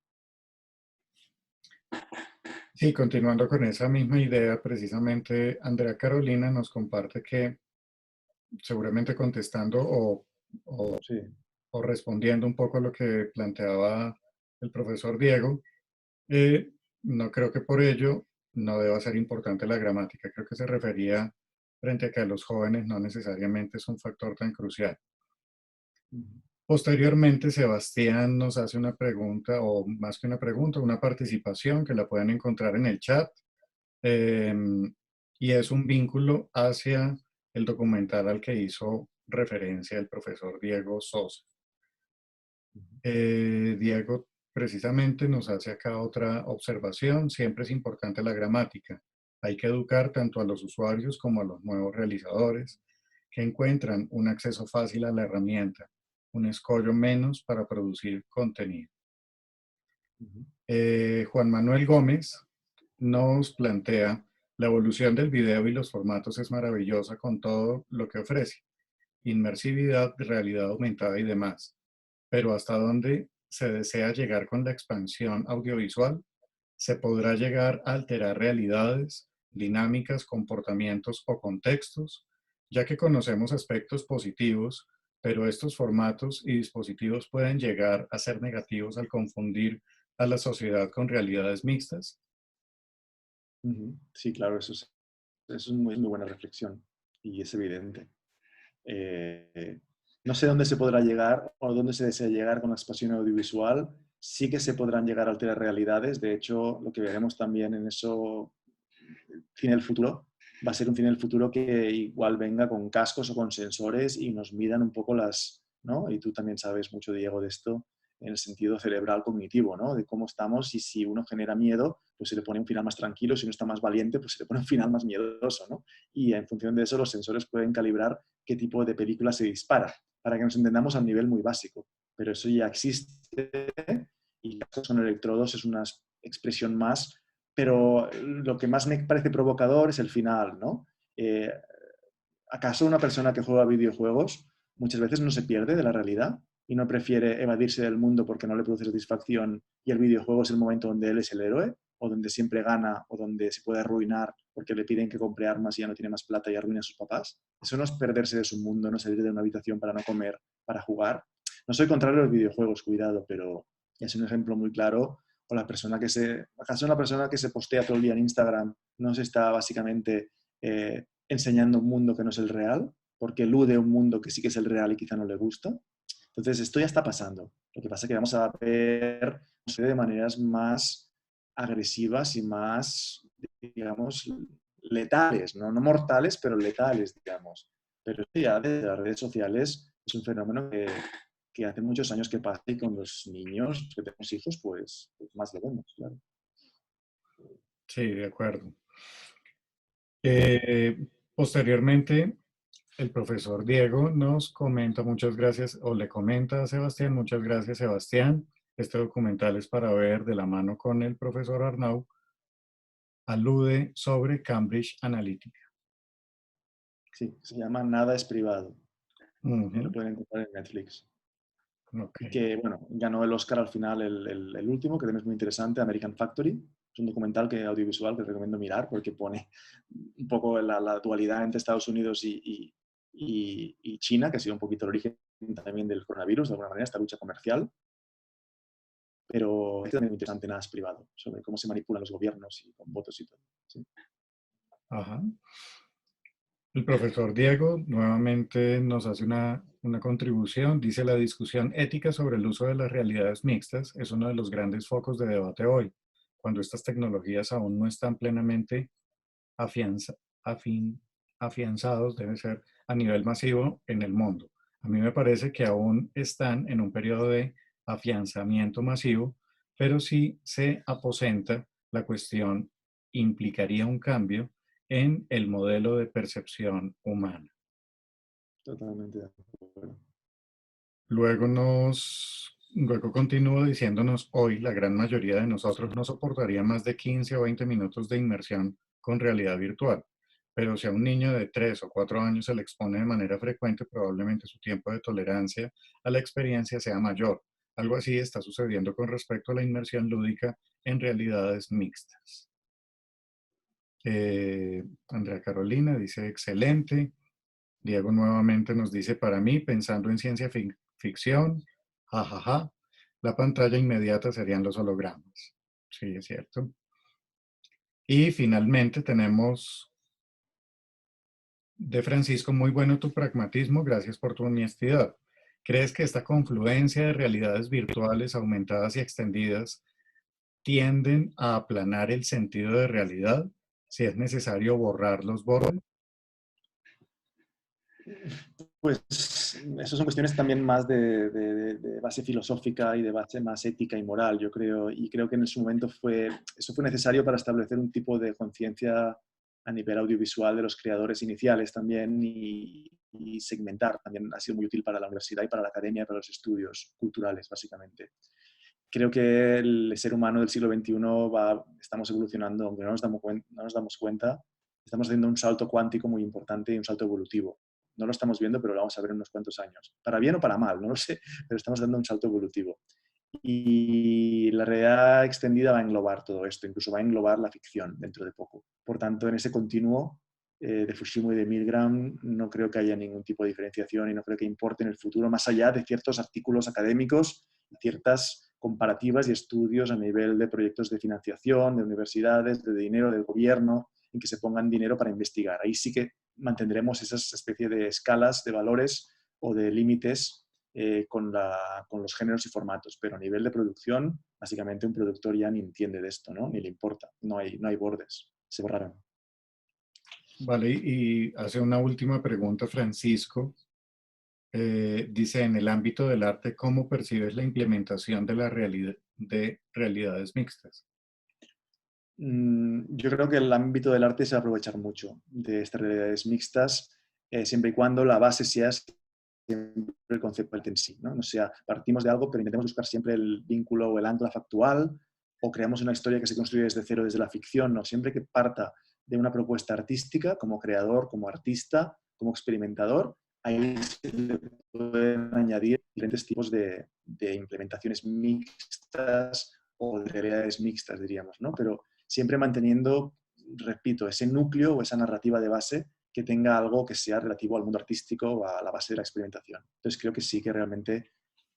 Sí, continuando con esa misma idea, precisamente Andrea Carolina nos comparte que seguramente contestando o Sí. o respondiendo un poco a lo que planteaba el profesor Diego, no creo que por ello no deba ser importante la gramática. Creo que se refería frente a que a los jóvenes no necesariamente es un factor tan crucial. Ujú. Posteriormente, Sebastián nos hace una pregunta, o más que una pregunta, una participación que la pueden encontrar en el chat, eh, y es un vínculo hacia el documental al que hizo referencia el profesor Diego Sosa. Diego precisamente nos hace acá otra observación. Siempre es importante la gramática. Hay que educar tanto a los usuarios como a los nuevos realizadores que encuentran un acceso fácil a la herramienta, un escollo menos para producir contenido. Ujú. Juan Manuel Gómez nos plantea: la evolución del video y los formatos es maravillosa con todo lo que ofrece, inmersividad, realidad aumentada y demás. Pero ¿hasta dónde se desea llegar con la expansión audiovisual? ¿Se podrá llegar a alterar realidades, dinámicas, comportamientos o contextos? Ya que conocemos aspectos positivos, pero estos formatos y dispositivos pueden llegar a ser negativos al confundir a la sociedad con realidades mixtas. Ujú. Sí, claro, eso es muy buena reflexión y es evidente. Eh, no sé dónde se podrá llegar o dónde se desea llegar con la expansión audiovisual. Sí que se podrán llegar a alterar realidades. De hecho, lo que veremos también en eso, cine del futuro, va a ser un cine del futuro que igual venga con cascos o con sensores y nos midan un poco las, ¿no? Y tú también sabes mucho, Diego, de esto en el sentido cerebral cognitivo, ¿no? De cómo estamos y si uno genera miedo, pues se le pone un final más tranquilo, si uno está más valiente, pues se le pone un final más miedoso, ¿no? Y en función de eso los sensores pueden calibrar qué tipo de película se dispara, para que nos entendamos a un nivel muy básico. Pero eso ya existe y son electrodos, es una expresión más, pero lo que más me parece provocador es el final, ¿no? Eh, ¿Acaso una persona que juega videojuegos muchas veces no se pierde de la realidad y no prefiere evadirse del mundo porque no le produce satisfacción y el videojuego es el momento donde él es el héroe o donde siempre gana o donde se puede arruinar porque le piden que compre armas y ya no tiene más plata y arruina a sus papás? Eso no es perderse de su mundo, no salir de una habitación para no comer, para jugar. No soy contrario a los videojuegos, cuidado, pero es un ejemplo muy claro. O la persona que se, ¿acaso una persona que se postea todo el día en Instagram no se está básicamente enseñando un mundo que no es el real, porque elude un mundo que sí que es el real y quizá no le gusta? Entonces, esto ya está pasando. Lo que pasa es que vamos a ver de maneras más agresivas y más, digamos, letales, no, no mortales, pero letales, digamos. Pero esto ya desde las redes sociales es un fenómeno que hace muchos años que pasa y con los niños que tenemos hijos, pues más lo vemos, claro. Sí, de acuerdo. Eh, Posteriormente, el profesor Diego nos comenta, muchas gracias, o le comenta a Sebastián, muchas gracias Sebastián. Este documental es para ver de la mano con el profesor Arnau. Alude sobre Cambridge Analytica. Sí, se llama Nada es privado. Lo Ujú, pueden encontrar en Netflix. ok. Y que, bueno, ganó el Oscar al final el último, que también es muy interesante, American Factory. Es un documental audiovisual que recomiendo mirar porque pone un poco la dualidad entre Estados Unidos y China, que ha sido un poquito el origen también del coronavirus, de alguna manera, esta lucha comercial. Pero es también muy interesante, nada es privado, sobre cómo se manipulan los gobiernos y con votos y todo. Sí. Ajá. El profesor Diego nuevamente nos hace una contribución. Dice: la discusión ética sobre el uso de las realidades mixtas es uno de los grandes focos de debate hoy, cuando estas tecnologías aún no están plenamente afianza- afin- afianzados, debe ser, a nivel masivo en el mundo. A mí me parece que aún están en un periodo de afianzamiento masivo, pero si se aposenta, la cuestión implicaría un cambio en el modelo de percepción humana. Totalmente de acuerdo. Luego continúa diciéndonos: hoy la gran mayoría de nosotros no soportaría más de 15 o 20 minutos de inmersión con realidad virtual. Pero si a un niño de 3 o 4 años se le expone de manera frecuente, probablemente su tiempo de tolerancia a la experiencia sea mayor. Algo así está sucediendo con respecto a la inmersión lúdica en realidades mixtas. Andrea Carolina dice: excelente. Diego nuevamente nos dice: para mí, pensando en ciencia ficción, jajaja. La pantalla inmediata serían los hologramas. Sí, es cierto. Y finalmente tenemos de Francisco, muy bueno tu pragmatismo, gracias por tu honestidad. ¿Crees que esta confluencia de realidades virtuales aumentadas y extendidas tienden a aplanar el sentido de realidad si es necesario borrar los bordes? Pues esas son cuestiones también más de base filosófica y de base más ética y moral, yo creo. Y creo que en su momento eso fue necesario para establecer un tipo de conciencia a nivel audiovisual de los creadores iniciales también y segmentar. También ha sido muy útil para la universidad y para la academia y para los estudios culturales, básicamente. Creo que el ser humano del siglo XXI estamos evolucionando, aunque no nos damos cuenta, estamos haciendo un salto cuántico muy importante y un salto evolutivo. No lo estamos viendo, pero lo vamos a ver en unos cuantos años. Para bien o para mal, no lo sé, pero estamos dando un salto evolutivo. Y la realidad extendida va a englobar todo esto, incluso va a englobar la ficción dentro de poco. Por tanto, en ese continuo de Fushimo y de Milgram no creo que haya ningún tipo de diferenciación y no creo que importe en el futuro, más allá de ciertos artículos académicos y ciertas comparativas y estudios a nivel de proyectos de financiación, de universidades, de dinero del gobierno, en que se pongan dinero para investigar. Ahí sí que mantendremos esas especie de escalas de valores o de límites con los géneros y formatos, pero a nivel de producción, básicamente un productor ya ni entiende de esto, ¿no? Ni le importa, no hay bordes, se borraron. Vale, y hace una última pregunta, Francisco. Dice, en el ámbito del arte, ¿cómo percibes la implementación de la realidad, de realidades mixtas? Yo creo que el ámbito del arte se va a aprovechar mucho de estas realidades mixtas, siempre y cuando la base sea siempre el concepto en sí, ¿no? O sea, partimos de algo, pero intentemos buscar siempre el vínculo o el ancla factual, o creamos una historia que se construye desde cero, desde la ficción, ¿no? Siempre que parta de una propuesta artística, como creador, como artista, como experimentador, ahí se le pueden añadir diferentes tipos de implementaciones mixtas o de realidades mixtas, diríamos, ¿no? Pero siempre manteniendo, repito, ese núcleo o esa narrativa de base que tenga algo que sea relativo al mundo artístico o a la base de la experimentación. Entonces creo que sí que realmente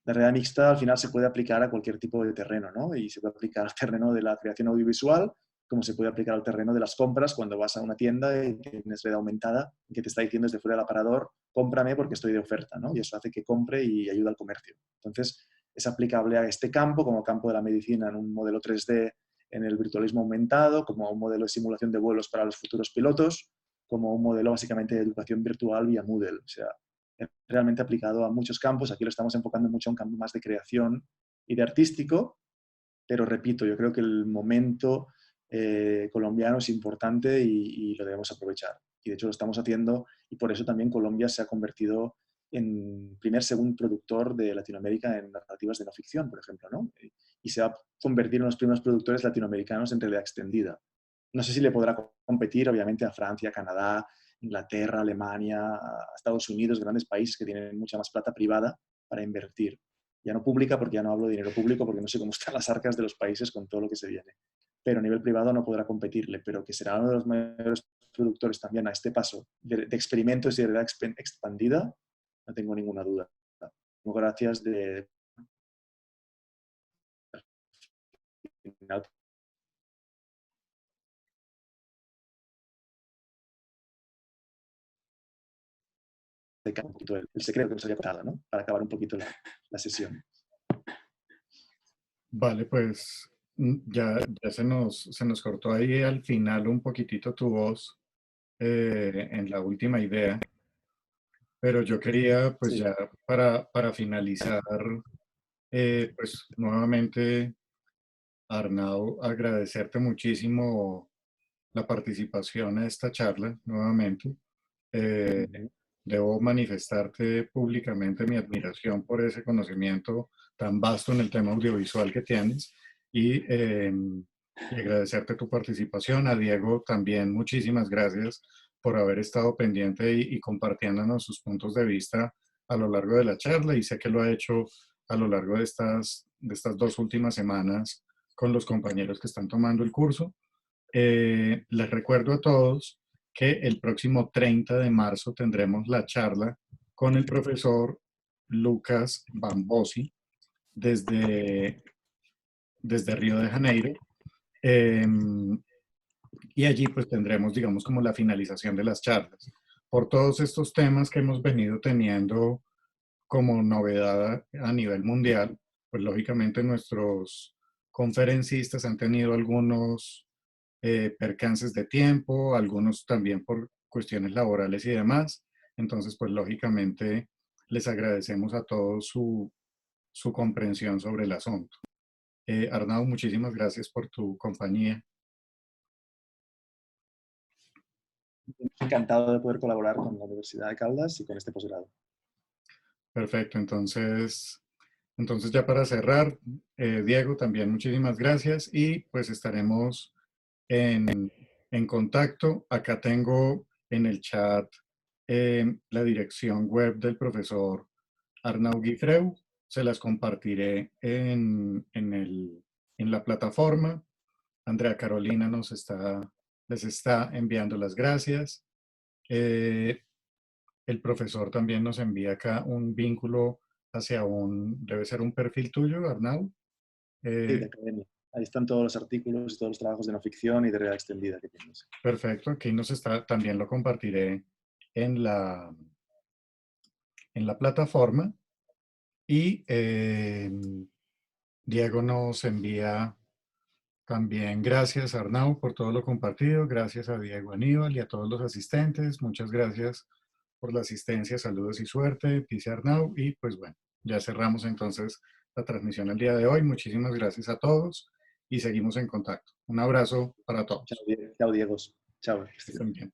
la realidad mixta al final se puede aplicar a cualquier tipo de terreno, ¿no? Y se puede aplicar al terreno de la creación audiovisual, como se puede aplicar al terreno de las compras cuando vas a una tienda y tienes realidad aumentada que te está diciendo desde fuera del aparador, cómprame porque estoy de oferta, ¿no? Y eso hace que compre y ayuda al comercio. Entonces es aplicable a este campo como campo de la medicina en un modelo 3D en el virtualismo aumentado, como un modelo de simulación de vuelos para los futuros pilotos, como un modelo básicamente de educación virtual vía Moodle. O sea, es realmente aplicado a muchos campos. Aquí lo estamos enfocando mucho a un campo más de creación y de artístico, pero repito, yo creo que el momento colombiano es importante y lo debemos aprovechar. Y de hecho lo estamos haciendo y por eso también Colombia se ha convertido en segundo productor de Latinoamérica en narrativas de no ficción, por ejemplo, ¿no? Y se va a convertir en los primeros productores latinoamericanos en realidad extendida. No sé si le podrá competir, obviamente, a Francia, Canadá, Inglaterra, Alemania, a Estados Unidos, grandes países que tienen mucha más plata privada para invertir. Ya no pública, porque ya no hablo de dinero público, porque no sé cómo están las arcas de los países con todo lo que se viene. Pero a nivel privado no podrá competirle, pero que será uno de los mayores productores también a este paso de experimentos y de realidad expandida, no tengo ninguna duda. Gracias de un poquito el secreto que nos había contado, ¿no? Para acabar un poquito la sesión. Vale, pues ya se nos cortó ahí al final un poquitito tu voz en la última idea, pero yo quería, pues Sí. ya para finalizar, pues nuevamente, Arnau, agradecerte muchísimo la participación a esta charla, nuevamente. Eh, Debo manifestarte públicamente mi admiración por ese conocimiento tan vasto en el tema audiovisual que tienes y agradecerte tu participación. A Diego también muchísimas gracias por haber estado pendiente y compartiéndonos sus puntos de vista a lo largo de la charla y sé que lo ha hecho a lo largo de estas dos últimas semanas con los compañeros que están tomando el curso. Les recuerdo a todos que el próximo 30 de marzo tendremos la charla con el profesor Lucas Bambosi desde Río de Janeiro. Y allí pues tendremos, digamos, como la finalización de las charlas. Por todos estos temas que hemos venido teniendo como novedad a nivel mundial, pues lógicamente nuestros conferencistas han tenido algunos percances de tiempo, algunos también por cuestiones laborales y demás. Entonces, pues lógicamente les agradecemos a todos su comprensión sobre el asunto. Arnau, muchísimas gracias por tu compañía. Encantado de poder colaborar con la Universidad de Caldas y con este posgrado. Perfecto, entonces ya para cerrar, Diego, también muchísimas gracias y pues estaremos en contacto. Acá tengo en el chat la dirección web del profesor Arnau Guifreu. Se las compartiré en la plataforma. Andrea Carolina les está enviando las gracias. Eh, el profesor también nos envía acá un vínculo hacia debe ser un perfil tuyo, Arnau. Sí, de Eh, academia. Ahí están todos los artículos y todos los trabajos de no ficción y de realidad extendida que tienes. Perfecto, aquí también lo compartiré en en la plataforma y Diego nos envía también gracias Arnau por todo lo compartido, gracias a Diego Aníbal y a todos los asistentes, muchas gracias por la asistencia, saludos y suerte, dice Arnau y pues bueno, ya cerramos entonces la transmisión el día de hoy, muchísimas gracias a todos y seguimos en contacto. Un abrazo para Chao, todos. Chao, Diego. Chao. Que estén bien.